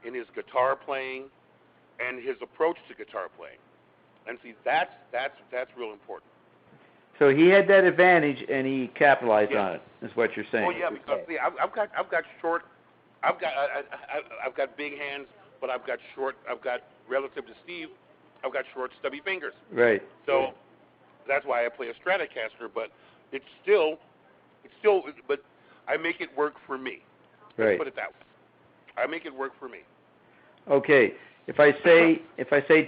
in his guitar playing and his approach to guitar playing. And see, that's real important. So he had that advantage and he capitalized on it. Is what you're saying? Oh yeah, because see, I've got short. I've got big hands, but I've got relative to Steve, I've got short, stubby fingers. Right. So that's why I play a Stratocaster, but but I make it work for me. Right. Let's put it that way. I make it work for me. Okay. If I say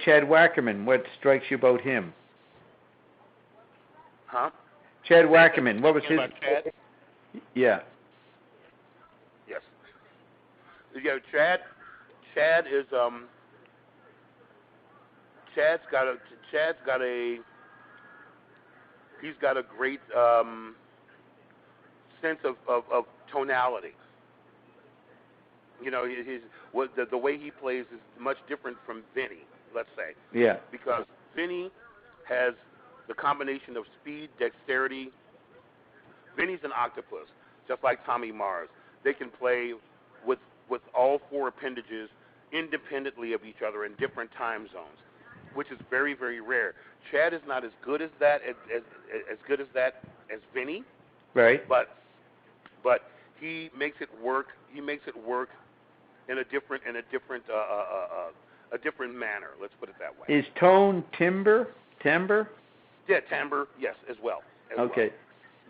Chad Wackerman, what strikes you about him? Huh? Chad Wackerman. What was his? About Chad? Yeah. Yes. Yeah, Chad is Chad's got a great sense of tonality. You know, the way he plays is much different from Vinny, let's say. Yeah. Because Vinny has the combination of speed, dexterity. Vinny's an octopus, just like Tommy Mars. They can play with all four appendages independently of each other in different time zones. which is very, very rare. Chad is not as good as that, as good as that as Vinny, Right. but he makes it work. He makes it work in a different a different manner. Let's put it that way. Is tone timbre? Yeah, timbre, yes, as well. Okay.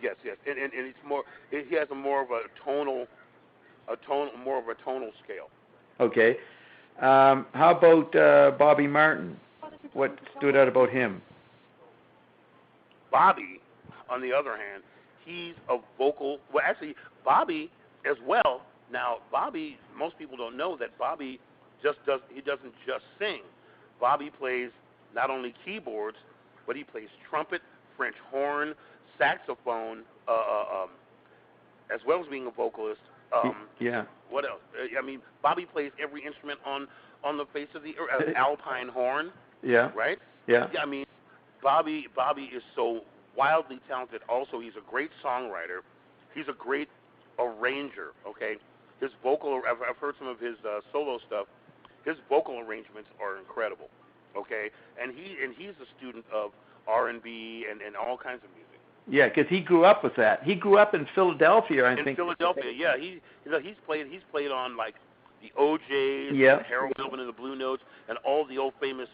Yes, and it's more. He has more of a tonal scale. Okay. How about Bobby Martin? What stood out about him? Bobby, on the other hand, he's a vocal. Well, actually, Bobby as well. Now, Bobby, most people don't know that Bobby he doesn't just sing. Bobby plays not only keyboards, but he plays trumpet, French horn, saxophone, as well as being a vocalist. Yeah. What else? I mean, Bobby plays every instrument on the face of the earth. Alpine horn. Yeah. Right? Yeah. Yeah, I mean, Bobby is so wildly talented. Also, he's a great songwriter. He's a great arranger, okay? His vocal, I've heard some of his solo stuff. His vocal arrangements are incredible, okay? And he's a student of R&B and all kinds of music. Yeah, because he grew up with that. He grew up in Philadelphia, I think. In Philadelphia, yeah. He's played on like the OJs, yeah, and Harold Melvin and the Blue Notes, and all the old famous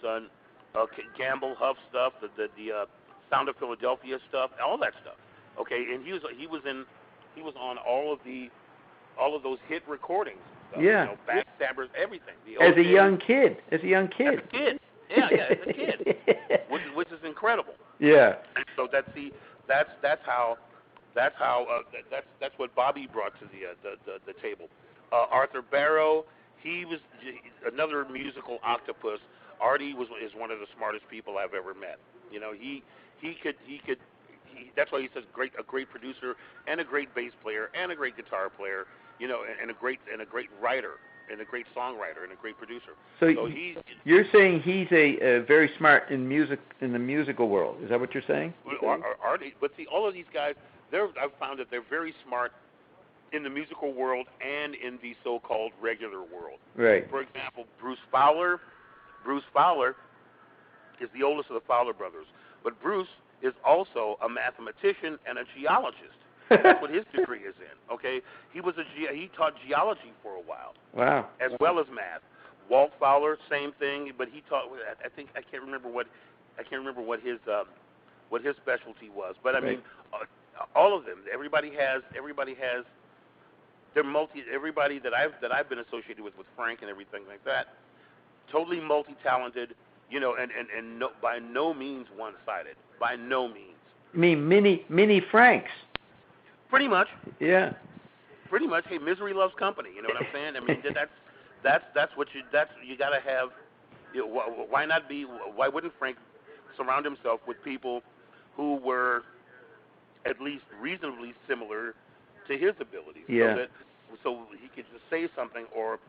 Gamble Huff stuff, the Sound of Philadelphia stuff, all that stuff. Okay, and he was on all of those hit recordings. Yeah. Backstabbers, everything. As a young kid. As a kid. Yeah, as a kid. which is incredible. Yeah. And so that's what Bobby brought to the table. Arthur Barrow, he was another musical octopus. Artie is one of the smartest people I've ever met. You know, he could that's why he says a great producer and a great bass player and a great guitar player, you know, and a great writer and a great songwriter and a great producer. So you're saying he's a very smart in the musical world. Is that what you're saying? Artie, but see, all of these guys, I've found that they're very smart in the musical world and in the so-called regular world. Right. For example, Bruce Fowler is the oldest of the Fowler brothers, but Bruce is also a mathematician and a geologist. That's what his degree is in. Okay, he taught geology for a while. Wow. As well as math. Walt Fowler, same thing, but he taught. I can't remember what his specialty was. But I mean, all of them. Everybody has. They're Everybody that I've been associated with Frank and everything like that, totally multi-talented. You know, and no, by no means one-sided. By no means. You mean mini Franks? Pretty much. Yeah. Pretty much. Hey, misery loves company. You know what I'm saying? I mean, that's what you got to have. You know, why wouldn't Frank surround himself with people who were at least reasonably similar to his abilities? Yeah. So he could just say something or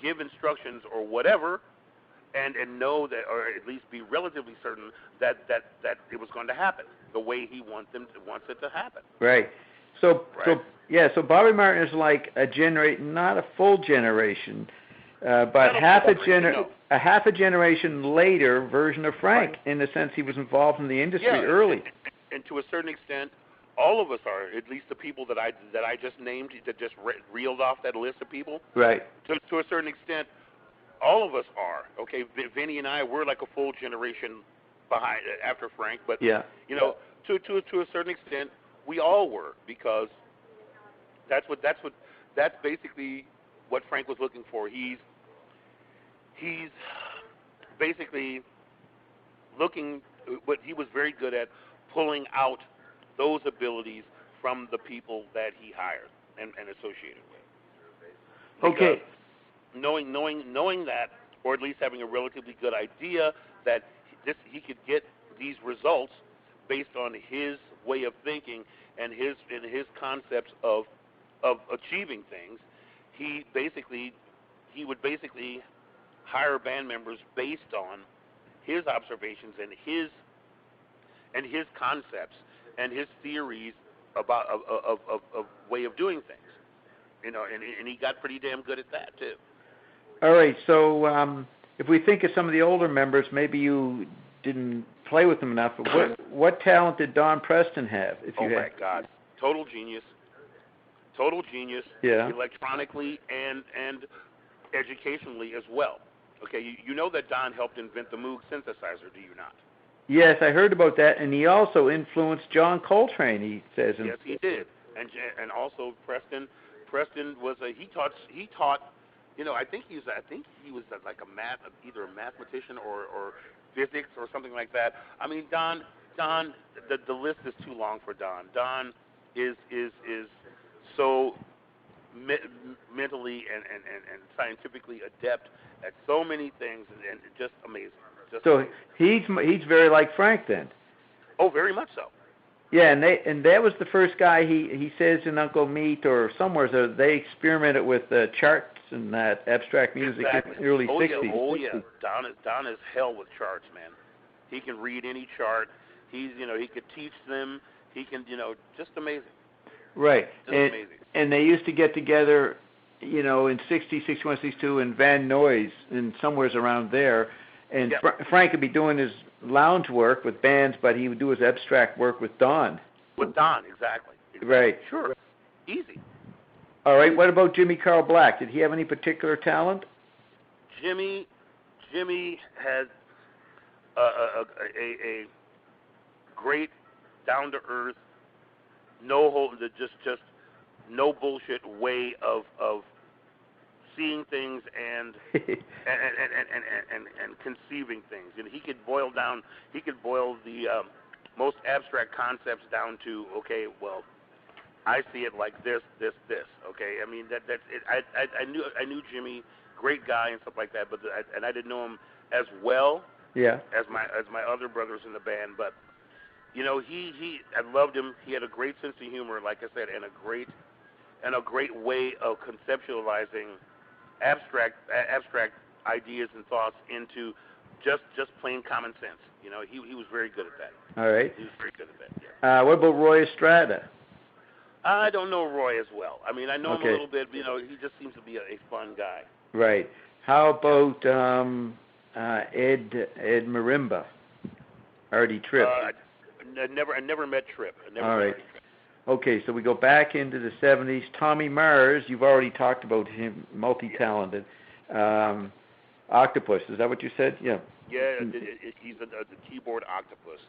give instructions or whatever, and know that, or at least be relatively certain that it was going to happen the way he wants it to happen. Right. So Bobby Martin is like not a full generation, but half a generation later version of Frank, right. In the sense he was involved in the industry early. And to a certain extent, all of us are, at least the people that I just named, that just reeled off that list of people. Right. To a certain extent, all of us are. Okay, Vinny and I, we're like a full generation behind after Frank, but yeah. You know, to a certain extent, we all were, because that's basically what Frank was looking for. He's basically looking, what he was very good at, pulling out those abilities from the people that he hired and associated with. Because okay. Knowing that, or at least having a relatively good idea that he could get these results based on his way of thinking and his concepts of achieving things, he would basically hire band members based on his observations and his concepts and his theories about of way of doing things. You know, and he got pretty damn good at that too. All right, so if we think of some of the older members, maybe you didn't play with them enough. But what talent did Don Preston have? My God, total genius. Yeah. Electronically and educationally as well. Okay, you know that Don helped invent the Moog synthesizer, do you not? Yes, I heard about that, and he also influenced John Coltrane. He says. Yes, he did, and also Preston was he taught. You know, I think he was like either a mathematician or physics or something like that. I mean, Don, the list is too long for Don. Don is so mentally and scientifically adept at so many things, and just amazing. He's very like Frank then. Oh, very much so. Yeah, and that was the first guy he says in Uncle Meat or somewhere that they experimented with charts and that abstract music in the early 60s. Oh yeah. Don is hell with charts, man. He can read any chart. He could teach them. He can, just amazing. Right. Just amazing. And they used to get together, in 60, 61, 62 in Van Nuys and somewheres around there. And Frank would be doing his lounge work with bands, but he would do his abstract work with Don. With Don, exactly. Right. Sure. Easy. All right. What about Jimmy Carl Black? Did he have any particular talent? Jimmy has a great down to earth, just no bullshit way of seeing things and conceiving things. And he could boil the most abstract concepts down to, okay, well, I see it like this. Okay, I mean that's it. I knew Jimmy, great guy and stuff like that, but I didn't know him as well as my other brothers in the band. But I loved him. He had a great sense of humor, like I said, and a great way of conceptualizing abstract ideas and thoughts into just plain common sense. He was very good at that. All right. He was very good at that. Yeah. What about Roy Estrada? I don't know Roy as well. I mean, I know him a little bit, but, he just seems to be a fun guy. Right. How about Ed Marimba? Artie Tripp. I never met Tripp. All right. Okay, so we go back into the 70s. Tommy Mars, you've already talked about him, multi-talented. Octopus, is that what you said? Yeah. Yeah, he's the keyboard octopus.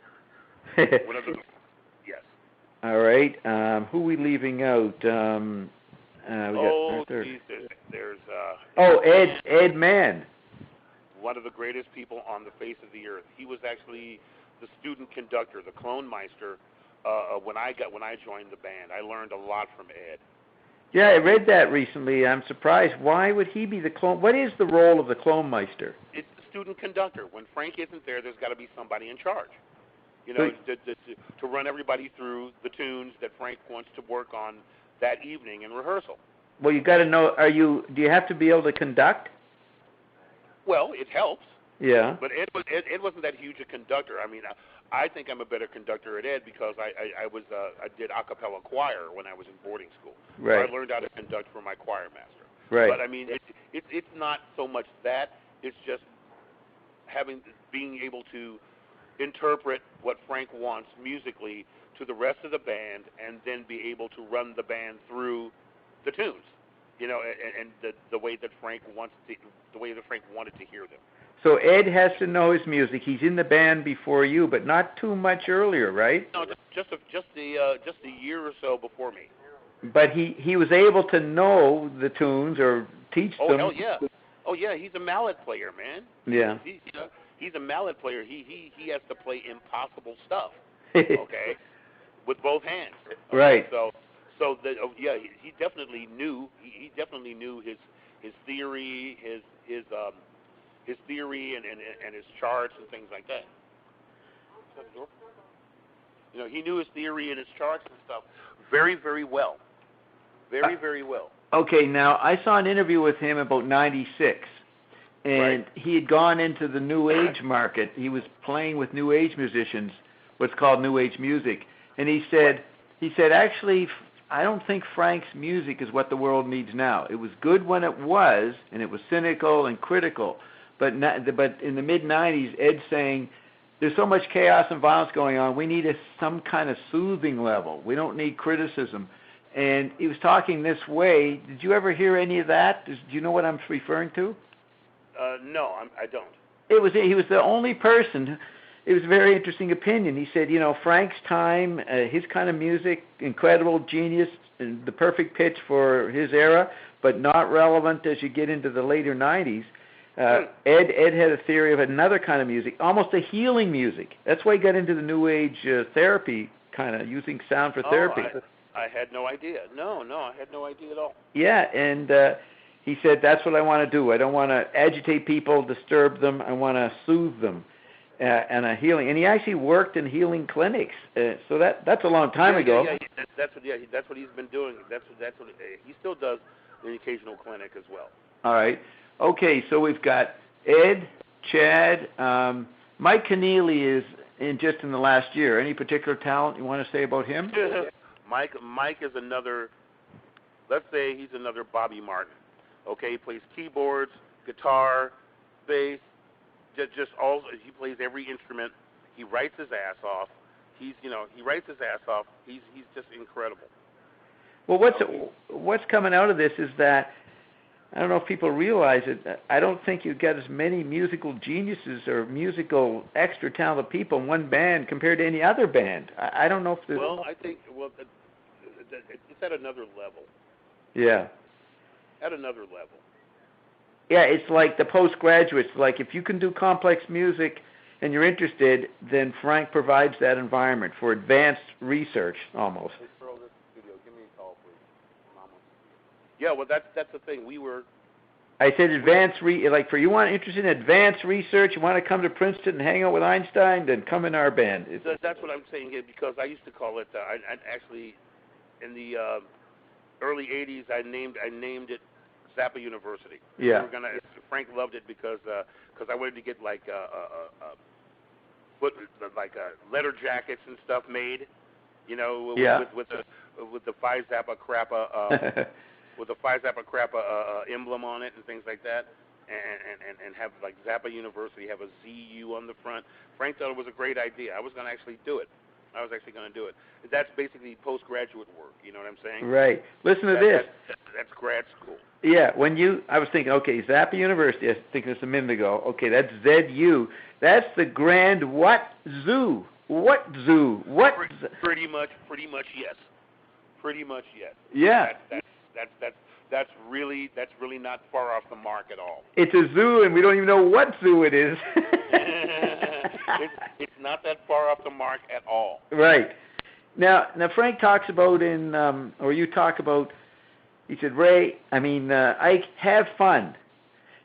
One of the, yes. All right. Who are we leaving out? Ed Mann. One of the greatest people on the face of the earth. He was actually the student conductor, the Clone Meister. When I joined the band, I learned a lot from Ed. Yeah, I read that recently. I'm surprised. Why would he be the clone? What is the role of the Clone Meister? It's the student conductor. When Frank isn't there's got to be somebody in charge. To run everybody through the tunes that Frank wants to work on that evening in rehearsal. Well, you got to know. Do you have to be able to conduct? Well, it helps. Yeah. But Ed wasn't that huge a conductor. I mean, I think I'm a better conductor at Ed because I did a cappella choir when I was in boarding school. Right. So I learned how to conduct from my choir master. Right. But I mean, it's not so much that. It's just being able to interpret what Frank wants musically to the rest of the band, and then be able to run the band through the tunes, and the way that Frank wanted to hear them. So Ed has to know his music. He's in the band before you, but not too much earlier, right? No, just a year or so before me. But he was able to know the tunes or teach them. Oh yeah. Oh yeah, he's a mallet player, man. Yeah. He's a mallet player. He has to play impossible stuff. Okay, with both hands. Okay? Right. He definitely knew. He definitely knew his theory, his theory and his charts and things like that. He knew his theory and his charts and stuff very, very well. Very, very well. Okay, now I saw an interview with him about '96. And he had gone into the New Age market. He was playing with New Age musicians, what's called New Age music. And he said, actually, I don't think Frank's music is what the world needs now. It was good when it was, and it was cynical and critical. but in the mid '90s, Ed's saying there's so much chaos and violence going on. We need some kind of soothing level. We don't need criticism. And he was talking this way. Did you ever hear any of that? Do you know what I'm referring to? No, I don't. He was the only person. It was a very interesting opinion. He said, Frank's time, his kind of music, incredible genius, and the perfect pitch for his era, but not relevant as you get into the later '90s. Ed had a theory of another kind of music, almost a healing music. That's why he got into the New Age therapy, kind of using sound for therapy. I had no idea. No, I had no idea at all. Yeah, and he said, that's what I want to do. I don't want to agitate people, disturb them. I want to soothe them. And a healing. And he actually worked in healing clinics. So that's a long time ago. Yeah, that's what he's been doing. That's what he still does an occasional clinic as well. All right. Okay, so we've got Ed, Chad, Mike Keneally is in the last year. Any particular talent you want to say about him? Mike is another, let's say he's another Bobby Martin. Okay, he plays keyboards, guitar, bass, just all. He plays every instrument. He writes his ass off. He writes his ass off. He's just incredible. Well, what's coming out of this is that, I don't know if people realize it, I don't think you get as many musical geniuses or musical extra talented people in one band compared to any other band. I don't know if there's... Well, I think, it's at another level. Yeah. At another level. Yeah, it's like the postgraduates. Like, if you can do complex music and you're interested, then Frank provides that environment for advanced research, almost. Hey, throw this studio. Give me a call, please. Mama. Yeah, well, that's the thing. I said advanced, for you want interested in advanced research, you want to come to Princeton and hang out with Einstein, then come in our band. That's what I'm saying, because I used to call it, I actually, in the early 80s, I named it Zappa University. Yeah. Frank loved it because I wanted to get letter jackets and stuff made, with the Phi Zappa Krappa with the Phi Zappa Krappa emblem on it and things like that, and have like Zappa University have a ZU on the front. Frank thought it was a great idea. I was going to actually do it. That's basically postgraduate work. You know what I'm saying? Right. Listen to this. That's grad school. Yeah. I was thinking, okay, Zappa University. I was thinking this a minute ago. Okay, that's ZU. That's the Grand What Zoo? What zoo? What? Pretty much yes. Pretty much yes. Yeah. That's really not far off the mark at all. It's a zoo, and we don't even know what zoo it is. It's not that far off the mark at all. Right. Now Frank talks about you talk about, he said, Ike, have fun.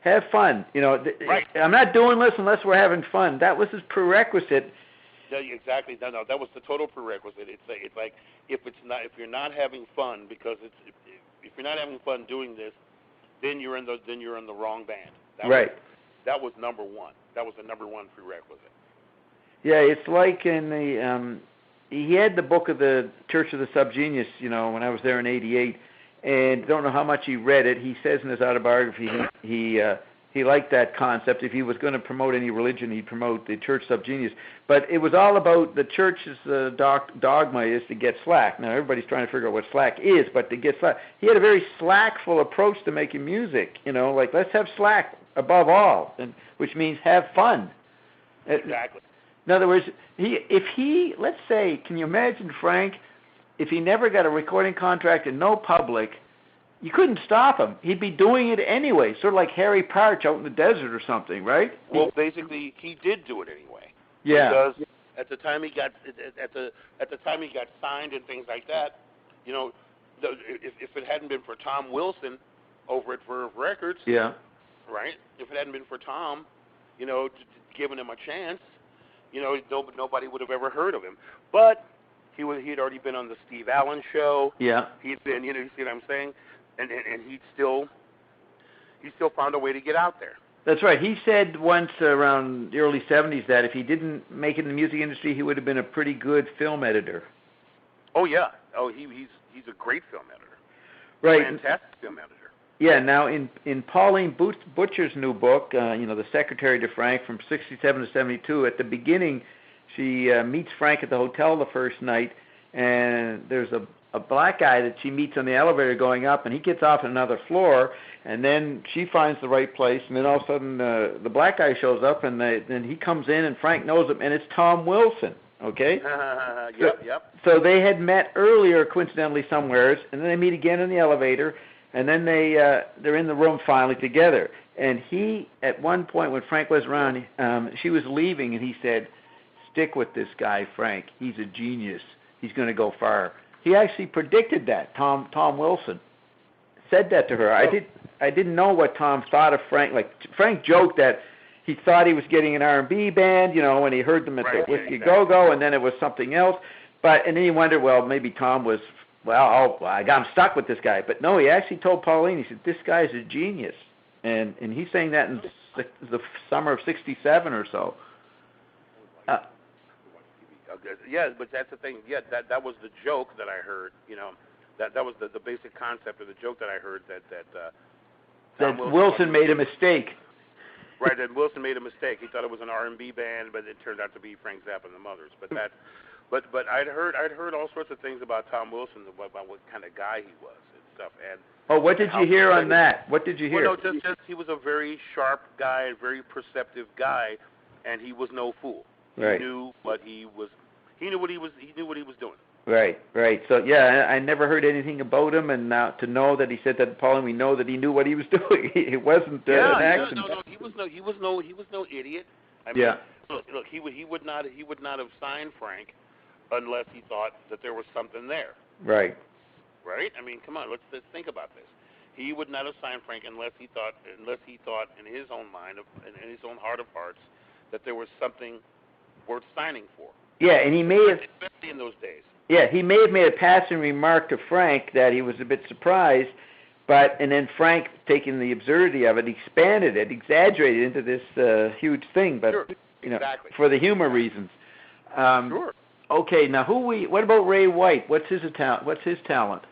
Have fun. Right. I'm not doing this unless we're having fun. That was his prerequisite. No, exactly. No, that was the total prerequisite. It's like if you're not having fun, because if you're not having fun doing this, then you're in the wrong band. That was number one. That was the number one prerequisite. Yeah, it's like in the he had the book of the Church of the Subgenius, when I was there in '88, and don't know how much he read it. He says in his autobiography he liked that concept. If he was going to promote any religion, he'd promote the Church Subgenius. But it was all about the church's dogma is to get slack. Now, everybody's trying to figure out what slack is, but to get slack. He had a very slackful approach to making music, like let's have slack above all, which means have fun. Exactly. In other words, let's say, can you imagine Frank, if he never got a recording contract and no public, you couldn't stop him. He'd be doing it anyway, sort of like Harry Parch out in the desert or something, right? Well, basically, he did do it anyway. Yeah. Because at the time he got signed and things like that, if it hadn't been for Tom Wilson over at Verve Records, yeah, right? If it hadn't been for Tom, giving him a chance, nobody would have ever heard of him. But he had already been on the Steve Allen show. Yeah. He'd been, you see what I'm saying? And he still found a way to get out there. That's right. He said once around the early 70s that if he didn't make it in the music industry, he would have been a pretty good film editor. Oh yeah. Oh, he's a great film editor. Right. Fantastic film editor. Yeah. Now, in Pauline Butcher's new book, the secretary to Frank from '67 to '72, at the beginning, she meets Frank at the hotel the first night, and there's a black guy that she meets on the elevator going up, and he gets off on another floor, and then she finds the right place, and then all of a sudden the black guy shows up, and then he comes in, and Frank knows him, and it's Tom Wilson. Okay. Yep. So they had met earlier, coincidentally, somewheres, and then they meet again in the elevator. And then they're in the room finally together. And he, at one point when Frank was around, she was leaving, and he said, "Stick with this guy, Frank. He's a genius. He's going to go far." He actually predicted that. Tom Wilson said that to her. I didn't know what Tom thought of Frank. Like, Frank joked that he thought he was getting an R&B band, when he heard them at the Whiskey Go-Go, and then it was something else. And then he wondered, well, maybe Tom was. Well, I got him stuck with this guy. But no, he actually told Pauline, he said, "This guy's a genius." And he's saying that in the summer of '67 or so. Yeah, but that's the thing. Yeah, that was the joke that I heard. That was the basic concept of the joke that I heard that Wilson made a mistake. Right, that Wilson made a mistake. He thought it was an R&B band, but it turned out to be Frank Zappa and the Mothers. But I'd heard all sorts of things about Tom Wilson, about what kind of guy he was and stuff. And what did you hear on that? What did you hear? Well, no, just he was a very sharp guy, a very perceptive guy, and he was no fool. Right. He knew what he was. He knew what he was doing. Right. So yeah, I never heard anything about him, and now to know that he said that to Pauline, we know that he knew what he was doing. It wasn't an accident. No, he was no idiot. I mean, yeah. Look, he would not have signed Frank unless he thought that there was something there. Right. Right? I mean, come on, let's think about this. He would not have signed Frank unless he thought in his own mind, in his own heart of hearts, that there was something worth signing for. Yeah, and he may have, especially in those days. Yeah, he may have made a passing remark to Frank that he was a bit surprised, and then Frank, taking the absurdity of it, expanded it, exaggerated into this huge thing, but sure. Exactly. For the humor reasons. Sure. Okay, now what about Ray White? What's his talent?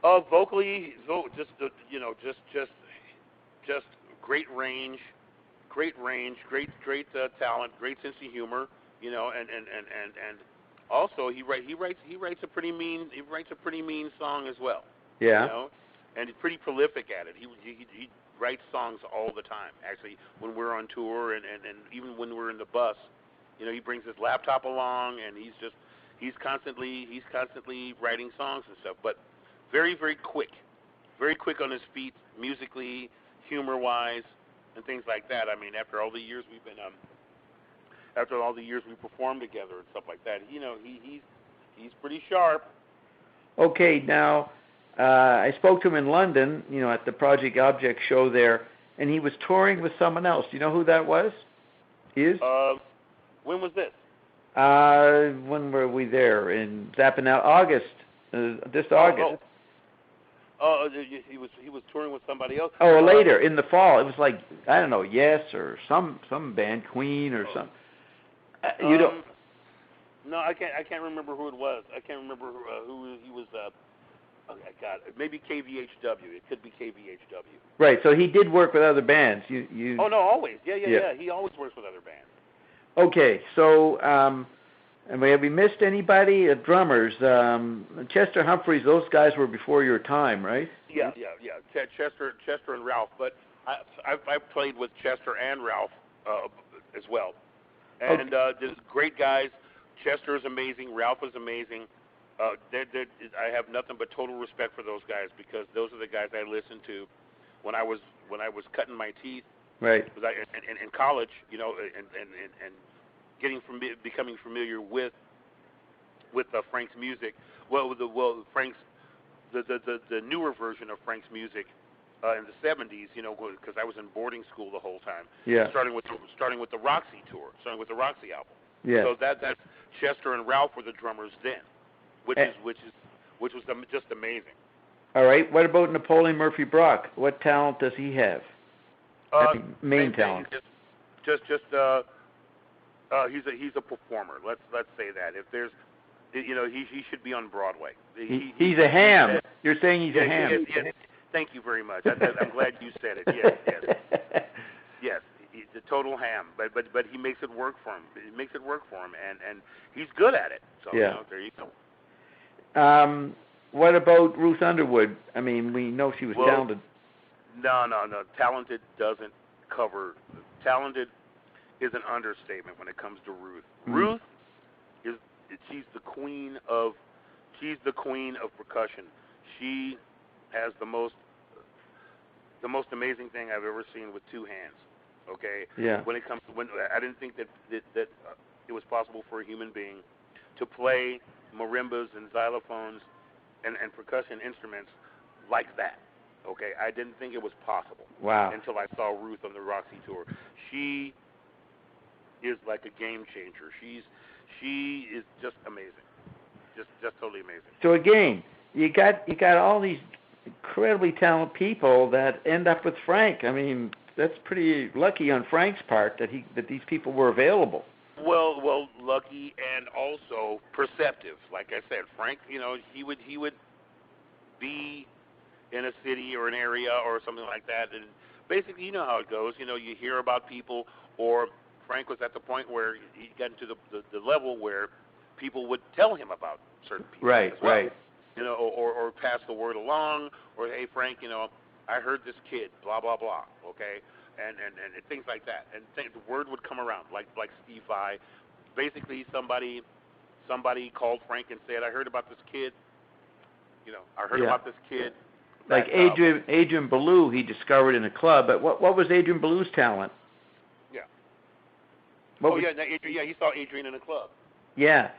Vocally, just great range, great talent, great sense of humor, and also he writes a pretty mean song as well. Yeah. And he's pretty prolific at it. He writes songs all the time. Actually, when we're on tour and even when we're in the bus, he brings his laptop along, and he's constantly writing songs and stuff. But very, very quick on his feet, musically, humor-wise, and things like that. I mean, after all the years we performed together and stuff like that, he's pretty sharp. Okay, now I spoke to him in London, at the Project Object show there, and he was touring with someone else. Do you know who that was? When was this? When were we there? In Zappa, August. This August. He was touring with somebody else. Oh, later in the fall. It was like, I don't know, Yes or some band, Queen or something. You don't. No, I can't remember who it was. I can't remember who he was. God, maybe KVHW. It could be KVHW. Right. So he did work with other bands. You. Oh no, always. Yeah. He always works with other bands. Okay, so and have we missed anybody? Drummers, Chester Humphreys. Those guys were before your time, right? Yeah. Chester and Ralph. But I've played with Chester and Ralph as well. And there's great guys. Chester is amazing. Ralph is amazing. I have nothing but total respect for those guys because those are the guys I listened to when I was cutting my teeth. Right. In college, and becoming familiar with Frank's music. Frank's the newer version of Frank's music in the 70s. Because I was in boarding school the whole time. Yeah. Starting with the Roxy tour, starting with the Roxy album. Yeah. So that's Chester and Ralph were the drummers then, which was just amazing. All right. What about Napoleon Murphy Brock? What talent does he have? Main talent. He's a performer. Let's say that. If there's, he should be on Broadway. He's a ham. You're saying he's a ham. Thank you very much. I'm glad you said it. Yes. He's a total ham, but he makes it work for him. He makes it work for him, and he's good at it. So there you go. What about Ruth Underwood? I mean, we know she was talented. No. Talented doesn't cover. Talented is an understatement when it comes to Ruth. Ruth she's the queen of percussion. She has the most amazing thing I've ever seen with two hands. Okay. Yeah. When I didn't think that it was possible for a human being to play marimbas and xylophones and percussion instruments like that. Okay. I didn't think it was possible. Wow. Until I saw Ruth on the Roxy tour. She is like a game changer. She is just amazing. Just totally amazing. So again, you got all these incredibly talented people that end up with Frank. I mean, that's pretty lucky on Frank's part that these people were available. Well, lucky and also perceptive. Like I said, Frank, he would be in a city or an area or something like that, and basically, you know how it goes. You hear about people, or Frank was at the point where he got into the level where people would tell him about certain people. Right, as well. right. Or pass the word along, or hey Frank, I heard this kid, blah blah blah. Okay, and things like that, and the word would come around, like Steve Vai. Basically, somebody called Frank and said, I heard about this kid. I heard about this kid. Like Adrian Belew, he discovered in a club. But what was Adrian Belew's talent? Yeah. Adrian, he saw Adrian in a club. Yeah.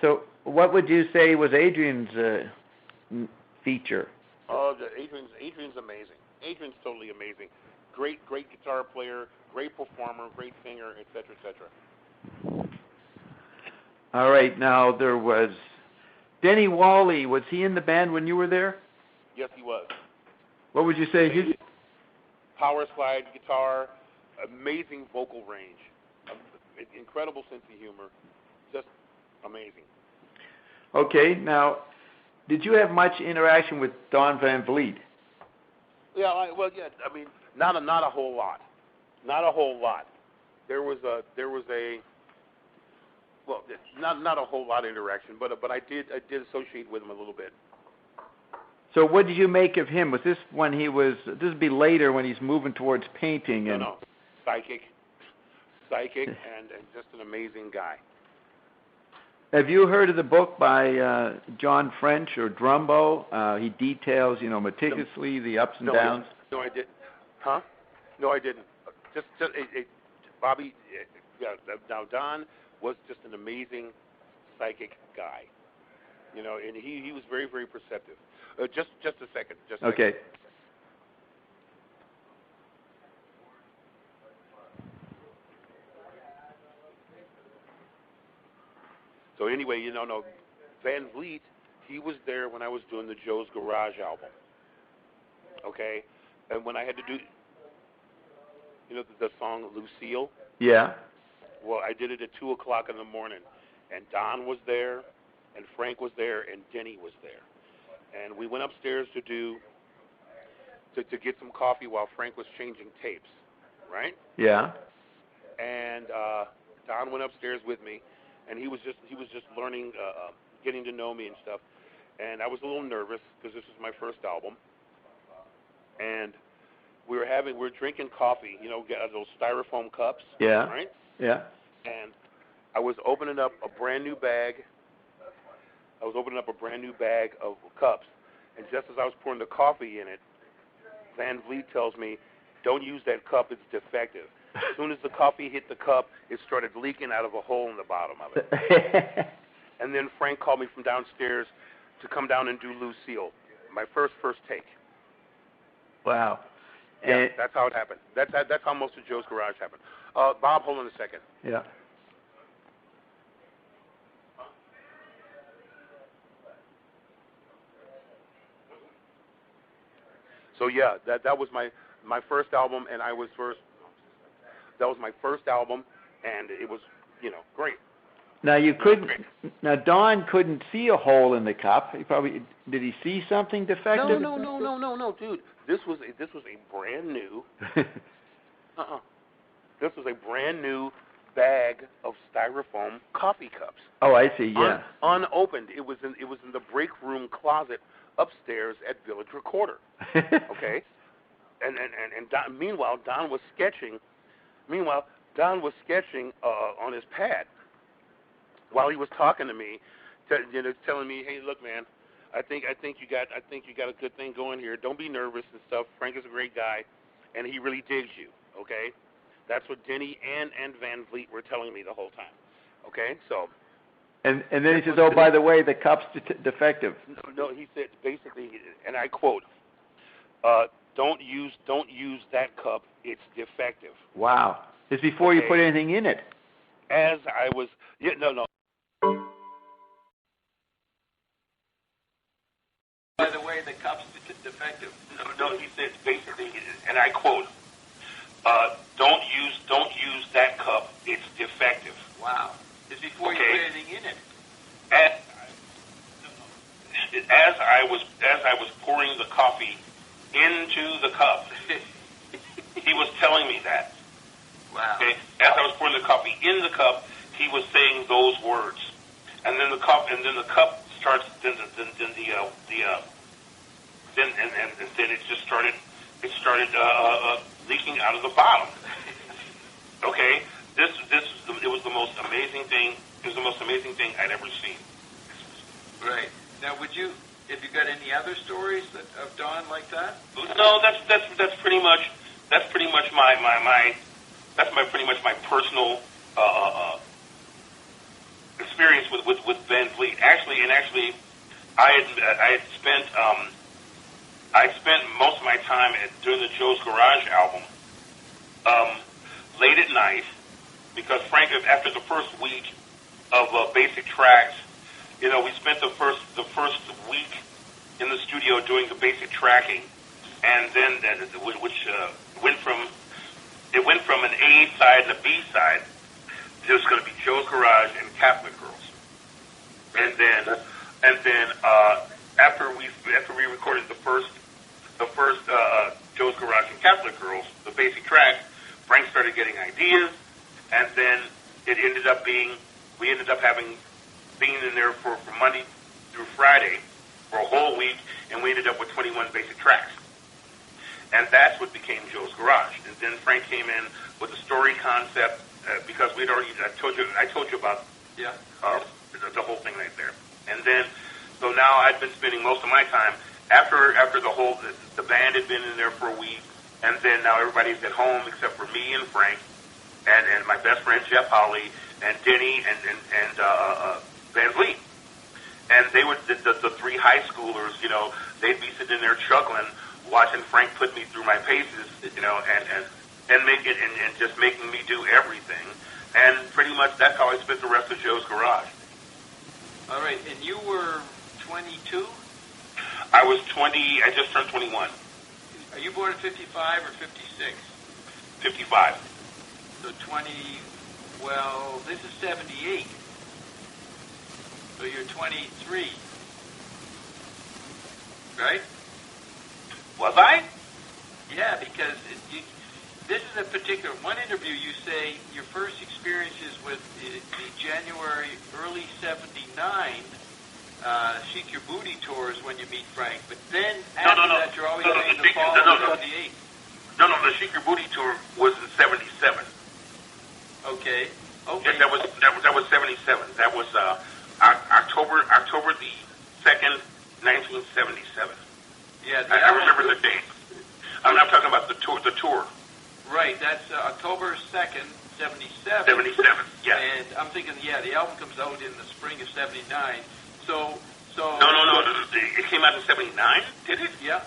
So what would you say was Adrian's feature? Oh, Adrian's amazing. Adrian's totally amazing. Great guitar player, great performer, great singer, etc., etc. All right. Now there was Denny Wally. Was he in the band when you were there? Yes, he was. What would you say? Power slide guitar, amazing vocal range, incredible sense of humor, just amazing. Okay, now, did you have much interaction with Don Van Vliet? Yeah, I mean, not a whole lot. Not a whole lot. There was not a whole lot of interaction, but I did associate with him a little bit. So what did you make of him? Was this when this would be later when he's moving towards painting? No. Psychic, and just an amazing guy. Have you heard of the book by John French or Drumbo? He details, meticulously the ups and downs. No, I didn't. Huh? No, I didn't. Just Bobby. Now Don was just an amazing psychic guy. And he was very, very perceptive. Just a second. Okay. So anyway, Van Vliet, he was there when I was doing the Joe's Garage album. Okay? And when I had to do, the song Lucille? Yeah. Well, I did it at 2 o'clock in the morning. And Don was there, and Frank was there, and Denny was there. And we went upstairs to get some coffee while Frank was changing tapes, right? Yeah. And Don went upstairs with me, and he was just learning, getting to know me and stuff. And I was a little nervous because this was my first album. And we were drinking coffee, those styrofoam cups. Yeah. Right? Yeah. And I was opening up a brand new bag. Of cups, and just as I was pouring the coffee in it, Van Vliet tells me, "Don't use that cup; it's defective." As soon as the coffee hit the cup, it started leaking out of a hole in the bottom of it. And then Frank called me from downstairs to come down and do Lucille, my first take. Wow. Yeah, that's how it happened. That's how most of Joe's Garage happened. Bob, hold on a second. Yeah. So yeah, that was my first album, and That was my first album, and it was great. Now you couldn't. Now Don couldn't see a hole in the cup. Did he see something defective? No, dude. This was a brand new. This was a brand new bag of styrofoam coffee cups. Oh, I see. Yeah. Unopened. It was in the break room closet upstairs at Village Recorder. Okay. And Don, meanwhile, Don was sketching. On his pad while he was talking to me, telling me, "Hey, look, man, I think you got a good thing going here. Don't be nervous and stuff. Frank is a great guy, and he really digs you." Okay, that's what Denny and Van Vliet were telling me the whole time. Okay, so. And then he says, "Oh, by the way, the cup's defective." No, he said basically, and I quote, "Don't use that cup. It's defective." Wow. It's before you put anything in it. As I was, no. By the way, the cup's defective. No, he said basically, and I quote, "Don't use that cup. It's defective." Wow. It's before you put anything in it. As I was pouring the coffee into the cup, he was telling me that. Wow. Okay. As I was pouring the coffee in the cup, he was saying those words, and then the cup starts. Then it just started. It started leaking out of the bottom. Okay. It was the most amazing thing. It was the most amazing thing I'd ever seen. Right. Now, if you got any other stories of Don like that? No, that's pretty much my personal experience with Van Vliet. Actually, I spent most of my time during the Joe's Garage album late at night, because frankly, after the first week of basic tracks, we spent the first week in the studio doing the basic tracking, and then which went from an A side and a B side. There was going to be Joe's Garage and Catholic Girls, and then after we recorded the first Joe's Garage and Catholic Girls, the basic track, Frank started getting ideas, and then we ended up being in there for Monday through Friday for a whole week, and we ended up with 21 basic tracks. And that's what became Joe's Garage. And then Frank came in with the story concept, because we'd already, I told you about the whole thing right there. And then, so now I've been spending most of my time, after the band had been in there for a week, and then now everybody's at home except for me and Frank, and my best friend Jeff Hawley, and Denny, and Van Vliet. And they would, the three high schoolers, they'd be sitting there chuckling, watching Frank put me through my paces, and just making me do everything. And pretty much that's how I spent the rest of Joe's Garage. All right, and you were 22? I was 20, I just turned 21. Are you born in 55 or 56? 55. So 20, well, this is 78. So you're 23. Right? Was I? Yeah, because this is a particular, one interview you say your first experiences with the January, early 79 Chic Your Booty tours when you meet Frank, but then after that you're always saying the fall of 78. No, the Chic Your Booty tour was in 77. Okay. Yes, that was 77. That was October the 2nd, 1977. Yeah, I remember the date. I'm not talking about the tour. Right, that's October 2nd, 77. 77, yeah. And I'm thinking, the album comes out in the spring of 79. So. No. It came out in 79, did it? Yeah.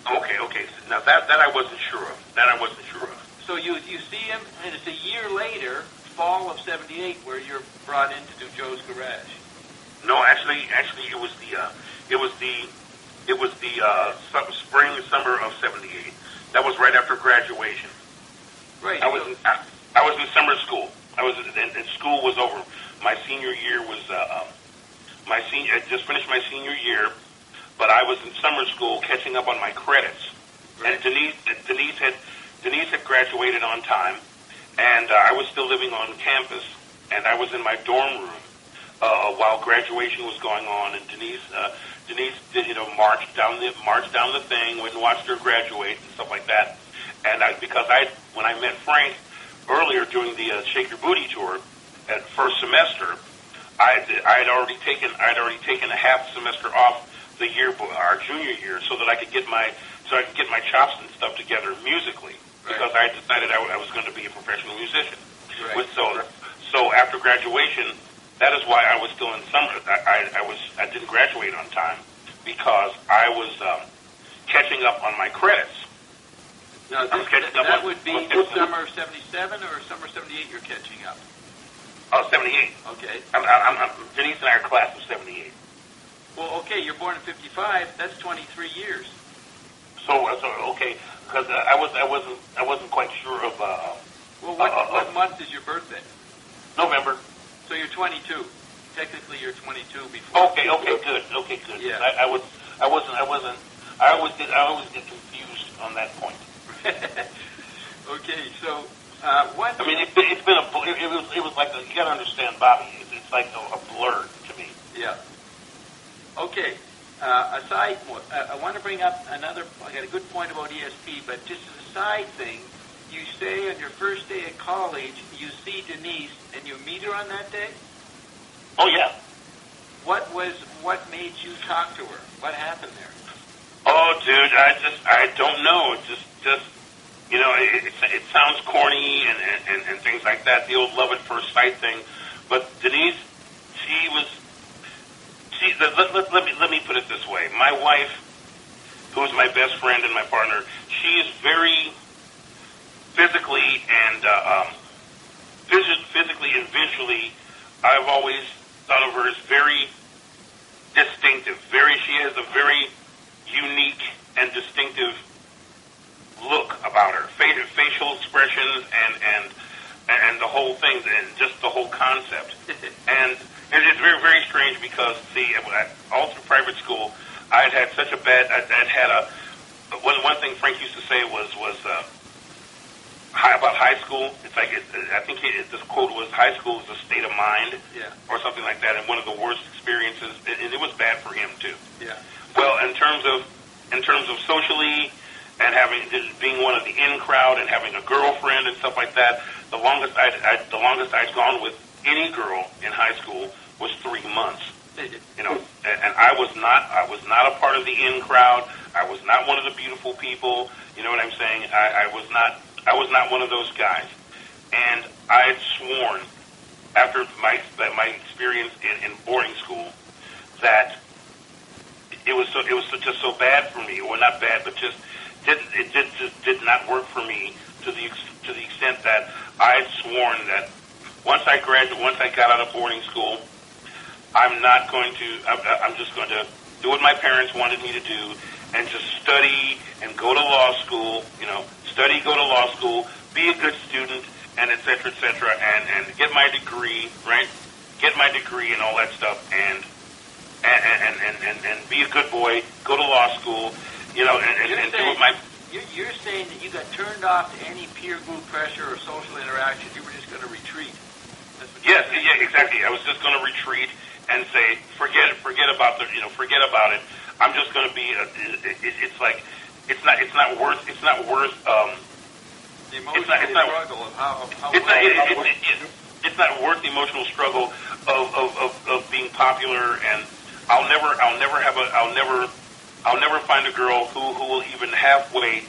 Okay. Now that I wasn't sure of. So you see him, and it's a year later, fall of 78, where you're brought in to do Joe's Garage. No, actually, it was the spring and summer of 78. That was right after graduation. Right. I was in summer school. and school was over. My senior year was I just finished my senior year, but I was in summer school catching up on my credits. Right. And Denise had graduated on time, and I was still living on campus, and I was in my dorm room while graduation was going on, and Denise did, marched down the thing, went and watched her graduate and stuff like that. And when I met Frank earlier during the Shake Your Booty tour at first semester, I had already taken a half semester off the year, our junior year, so that I could get my chops and stuff together musically, because I decided I was going to be a professional musician. Right. So after graduation, that is why I was still in summer. I didn't graduate on time because I was catching up on my credits. Now, that would be summer of 77 or summer 78 you're catching up? Oh, 78. Okay. Denise and I are class of 78. Well, okay, you're born in 55. That's 23 years. So okay, because I wasn't quite sure of. Well, what month is your birthday? November. So you're 22. Technically, you're 22 before. Okay, good. Yeah. I always get confused on that point. Okay, so what? I mean, it was like you got to understand, Bobby. It's like a blur to me. Yeah. Okay. I want to bring up another. I got a good point about ESP, but just as a side thing, you say on your first day at college, you see Denise, and you meet her on that day. Oh yeah. What made you talk to her? What happened there? Oh, dude, I don't know. Just it sounds corny and things like that, the old love at first sight thing. But Denise, let me put it this way. My wife, who is my best friend and my partner, she is very physically and visually, I've always thought of her as very distinctive. She has a very unique and distinctive look about her, facial expressions and the whole thing, and just the whole concept. And it's very, very strange because, see, all through private school, I'd had such a bad. I'd had one thing Frank used to say was about high school. It's like I think this quote was, "High school is a state of mind," or something like that. And one of the worst experiences, and it was bad for him too. Yeah. Well, in terms of socially and being one of the in crowd and having a girlfriend and stuff like that, the longest I'd gone with any girl in high school was 3 months. And I was not a part of the in crowd. I was not one of the beautiful people. You know what I'm saying? I was not one of those guys. And I had sworn after my experience in boarding school that it was just so bad for me. Well, not bad, but just did not work for me to the extent that I had sworn that once I got out of boarding school, I'm just going to do what my parents wanted me to do and just study and go to law school, go to law school, be a good student, and et cetera, and get my degree, right? Get my degree and all that stuff, and be a good boy, go to law school, and do what my... You're saying that you got turned off to any peer group pressure or social interaction. You were just going to retreat. Yes, exactly. I was just going to retreat and say, forget about it. I'm just going to be. It's not worth. The emotional struggle of how it's not worth the emotional struggle of being popular, and I'll never find a girl who will even halfway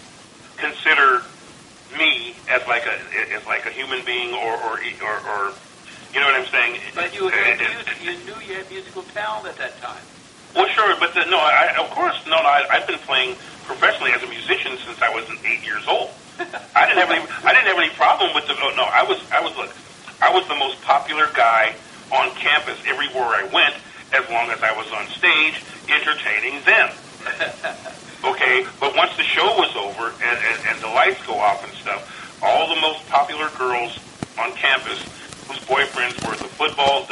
consider me as like a human being or you know what I'm saying? But you knew you had musical talent at that time. Well, sure, but I've been playing professionally as a musician since I was 8 years old. I didn't have any problem with I was the most popular guy on campus everywhere I went, as long as I was on stage entertaining them. Okay, but once the show was over and the lights go off and stuff, all the most popular girls on campus whose boyfriends were the football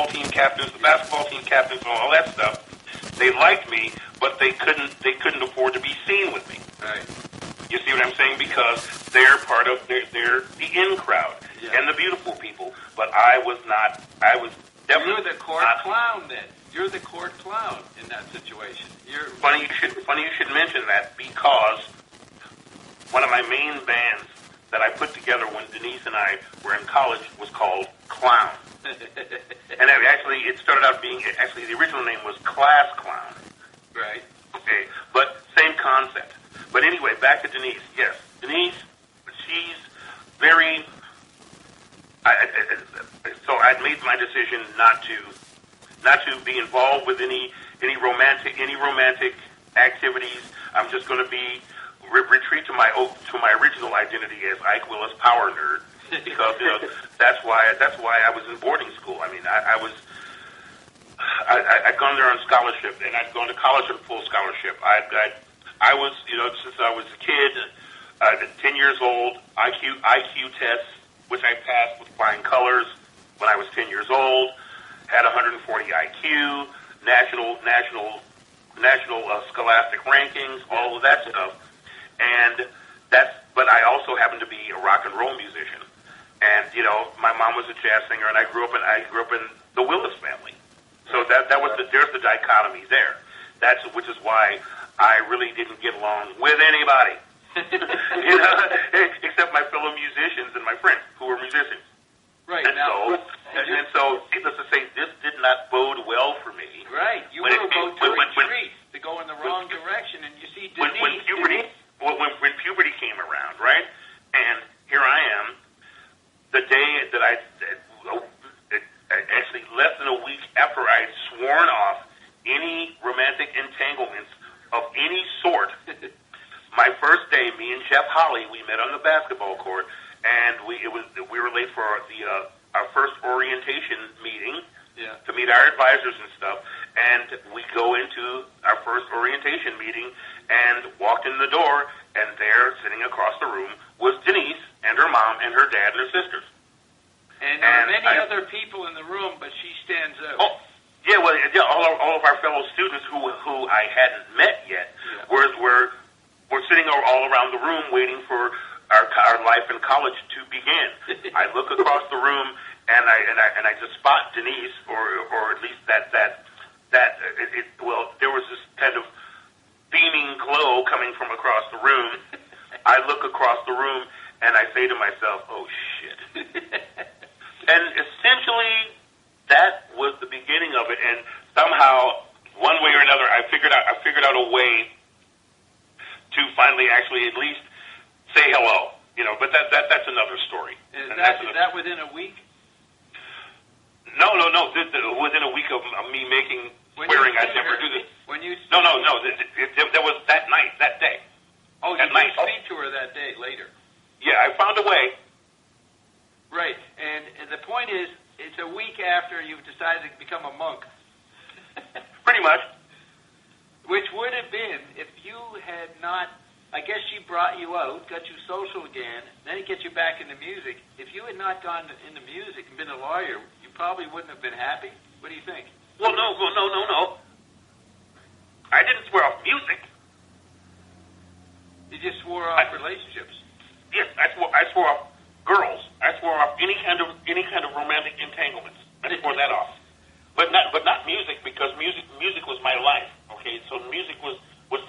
team captains, the basketball team captains, and all that stuff. They liked me, but they couldn't afford to be seen with me. Right. You see what I'm saying? Because they're part of they're the in crowd and the beautiful people. But I was not. I was definitely. You're the court clown then. You're the court clown in that situation. You're funny. You should mention that, because one of my main bands that I put together when Denise and I were in college was called Clown. And it started out being, the original name was Class Clown. Right. Okay, but same concept. But anyway, back to Denise. Yes, Denise, she's very, so I made my decision not to be involved with any romantic activities. I'm just going to be retreat to my original identity as Ike Willis, power nerd, because that's why I was in boarding school. I mean, I'd gone there on scholarship, and I'd gone to college on full scholarship. I was, since I was a kid, 10 years old, IQ tests, which I passed with flying colors when I was 10 years old, had 140 IQ, national scholastic rankings, all of that stuff. But I also happened to be a rock and roll musician. And, my mom was a jazz singer, and I grew up in the Willis family. So there's the dichotomy there. Which is why I really didn't get along with anybody, except my fellow musicians and my friends who were musicians. Right. And so, needless to say, this did not bode well for me. Right. You were about to retreat, to go in the wrong direction, and you see Denise. When puberty came around, right? And here I am, the day that actually less than a week after I had sworn off any romantic entanglements of any sort. My first day, me and Jeff Holly, we met on the basketball court, and we were late for our first orientation meeting to meet our advisors and stuff. And we go into our first orientation meeting and walked in the door, and there, sitting across the room, was Denise and her mom and her dad and her sisters. And there are many other people in the room, but she stands out. Oh, yeah, well, all of our fellow students who I hadn't met yet were sitting all around the room waiting for our life in college to begin. I look across the room and I just spot Denise, or at least there was this kind of beaming glow coming from across the room. I look across the room and I say to myself, "Oh shit." And essentially, that was the beginning of it. And somehow, one way or another, I figured out a way to finally actually at least say hello. But that's another story. Is that within a week? No. Within a week of me swearing I'd never do this. No. There was that night, that day. Oh, you didn't speak to her that day later. Yeah, I found a way. Right, and the point is, it's a week after you've decided to become a monk. Pretty much. Which would have been, if you had not, I guess she brought you out, got you social again, then it gets you back into music. If you had not gone into music and been a lawyer, you probably wouldn't have been happy. What do you think? Well, no. I didn't swear off music. You just swore off relationships. Yes, I swore off girls. I swore off any kind of romantic entanglements. I swore that off. But not music, because music was my life. Okay, so music was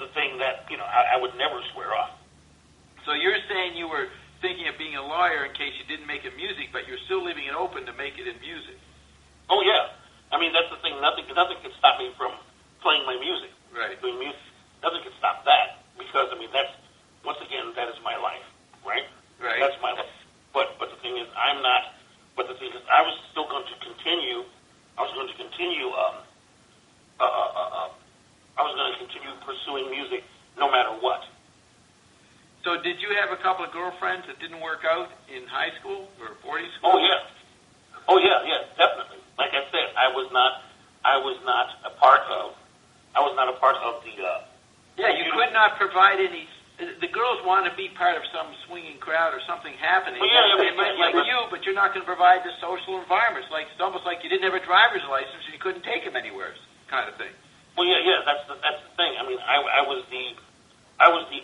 the thing that I would never swear off. So you're saying you were thinking of being a lawyer in case you didn't make it music, but you're still leaving it open to make it in music. Oh yeah, I mean that's the thing. Nothing can stop me from playing my music. Right. Doing music, nothing can stop that, because that's once again that is my life, right? Right. That's my life. But the thing is, I'm not. But the thing is, I was still going to continue. I was going to continue pursuing music no matter what. So did you have a couple of girlfriends that didn't work out in high school or boarding school? Oh yeah, definitely. Like I said, I was not a part of the. Yeah, you could not provide any the girls want to be part of some swinging crowd or something happening. Well, yeah, They might like you, but you're not going to provide the social environment. It's almost like you didn't have a driver's license and you couldn't take them anywhere, kind of thing. Well, yeah, that's the thing. I mean, I was the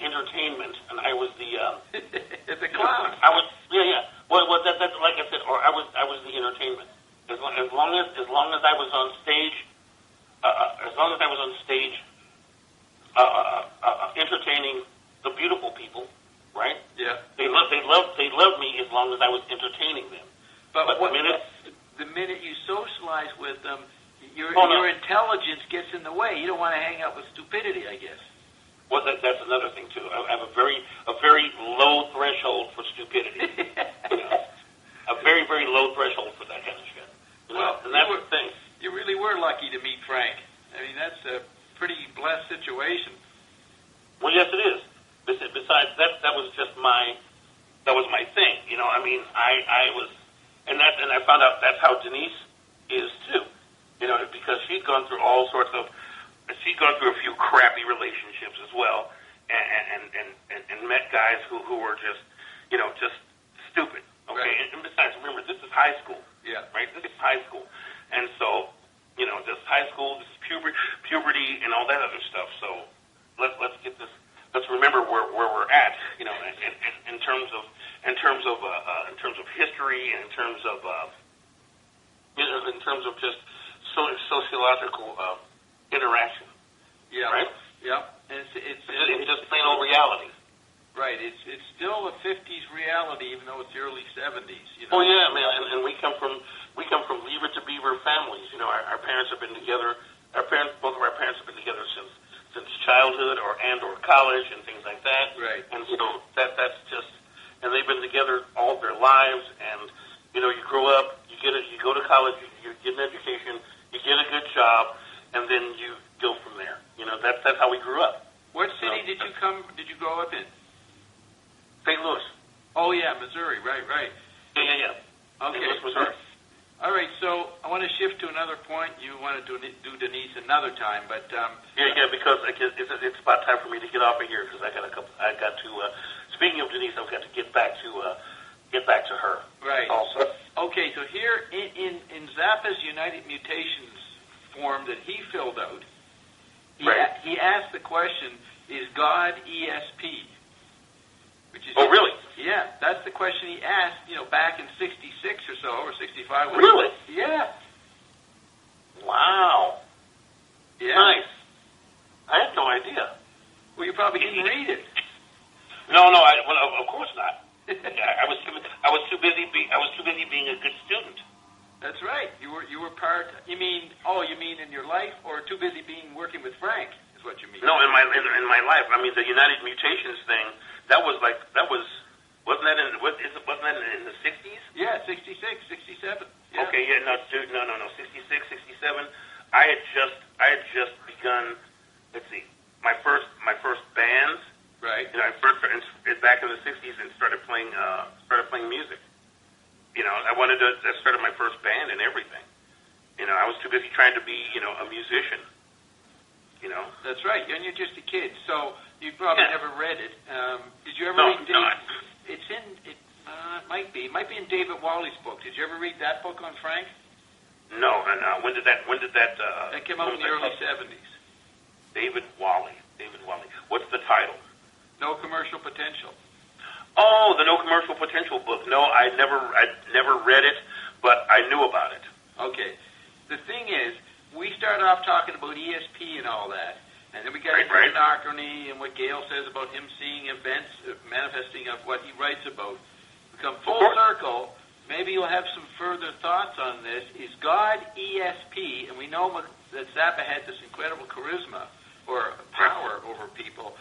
entertainment, and I was the the clown. I was Well, that's like I said, or I was the entertainment. As long as I was on stage, entertaining the beautiful people, right? Yeah. They loved me as long as I was entertaining them. But the minute you socialize with them, your intelligence gets in the way. You don't want to hang out with stupidity, I guess. Well, that's another thing too. I have a very low threshold for stupidity. A very, very low threshold for that kind of shit. Well, and that's the thing. You really were lucky to meet Frank. I mean, that's a pretty blessed situation. Well, yes, it is. Besides, that was just my thing. I mean, I was, and I found out that's how Denise is too. Because she'd gone through a few crappy relationships as well, and met guys who were just stupid. Okay, right. And besides, remember, this is high school. Yeah. Right. This is high school, and so this high school, this is puberty, and all that other stuff. So let's get this. Let's remember where we're at. In terms of history, and in terms of just sociological interaction. Yeah. Right. Yeah. And it's just plain old reality. Right. It's still a 50s reality, even though it's the early 70s. Oh yeah, man. And we come from Leave It to Beaver families. Our parents have been together. Both of our parents have been together since childhood or college and things like that. Right. And so that's just, and they've been together all their lives. And you grow up, you go to college, you get an education, you get a good job, and then you go from there. That's how we grew up. What city did you grow up in? St. Louis. Oh yeah, Missouri. Right. Yeah. Okay. St. Louis, Missouri. All right. So I want to shift to another point. You want to do Denise another time, but because it's about time for me to get off of here because I got to. Speaking of Denise, I've got to get back to her. Right. Also. Okay. So here in Zappa's United Mutations form that he filled out, he asked the question: is God ESP? Really? Yeah, that's the question he asked, back in 66 or so, or 65. Really? Yeah. Wow. Yeah. Nice. I had no idea. Well, you probably didn't read it. No, of course not. I was too busy being a good student. That's right. You were part. You mean in your life, or too busy working with Frank? Is what you mean? No, in my life. I mean, the United Mutations thing. Wasn't that in the 60s? Yeah, 66, 67. Yeah. Okay, yeah, no, 66, 67. I had just begun. Let's see, my first bands. Right. I first back in the 60s and started playing music. I started my first band and everything. I was too busy trying to be a musician. That's right, and you're just a kid, so you probably never read it. Did you ever read David? No. It might be in David Wally's book. Did you ever read that book on Frank? No, and when did that? That came out in the early 70s. David Wally. What's the title? No Commercial Potential. Oh, the No Commercial Potential book. No, I never read it, but I knew about it. Okay. The thing is, we start off talking about ESP and all that, and then we get into anachrony and what Gale says about him seeing events, manifesting of what he writes about. We come full circle. Maybe you'll have some further thoughts on this. Is God ESP? And we know that Zappa had this incredible charisma or power over people.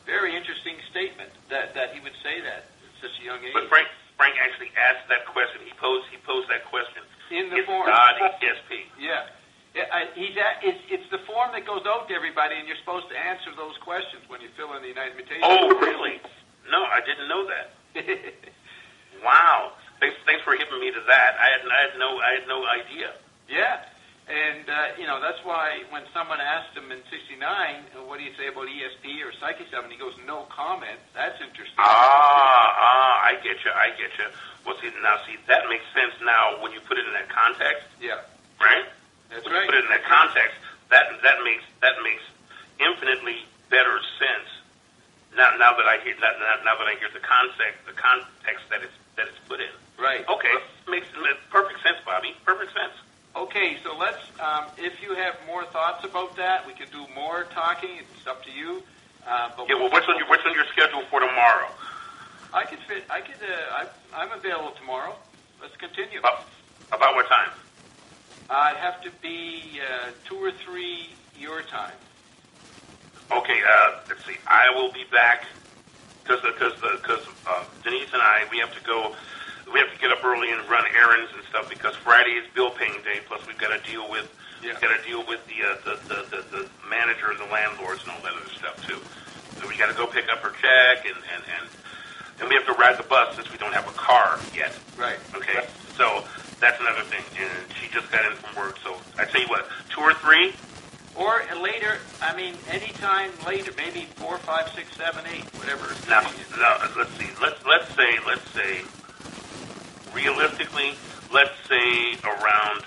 Very interesting statement that he would say that at such a young age. But Frank actually asked that question. He posed that question. In the form. God ESP. Yeah. It's the form that goes out to everybody, and you're supposed to answer those questions when you fill in the United Mutations. Oh, really? No, I didn't know that. Wow. Thanks for hitting me to that. I had no idea. Yeah. And, that's why when someone asked him in 69, what do you say about ESP or Psyche 7, he goes, no comment. That's interesting. I get you. Well, see, that makes sense now when you put it in that context. Yeah. Right? That's when right. you put it in that context, that makes infinitely better sense. Now that I hear the context that it's put in. Right. Okay, makes perfect sense, Bobby. Perfect sense. Okay, so let's. If you have more thoughts about that, we can do more talking. It's up to you. What's on your schedule for tomorrow? I could fit. I'm available tomorrow. Let's continue. About what time? I'd have to be 2 or 3 your time. Okay, let's see. I will be back because Denise and I we have to go. We have to get up early and run errands and stuff because Friday is bill paying day. Plus, we've got to deal with the manager and the landlords and all that other stuff too. So we got to go pick up her check and we have to ride the bus since we don't have a car yet. Right. Okay. So that's another thing. And she just got in from work. So I tell you what, 2 or 3. Or later, anytime later, maybe 4, 5, 6, 7, 8, whatever. Now, let's see. Let's say, realistically, let's say around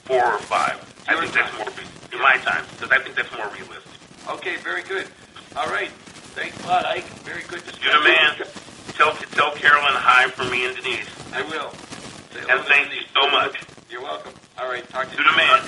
4 or 5. I think that's more in my time because I think that's more realistic. Okay, very good. All right. Thanks a lot, Ike. Very good discussion. You're the man. Tell Carolyn hi from me and Denise. I will. And thank you so much. You're welcome. All right. Talk to you. You're the man.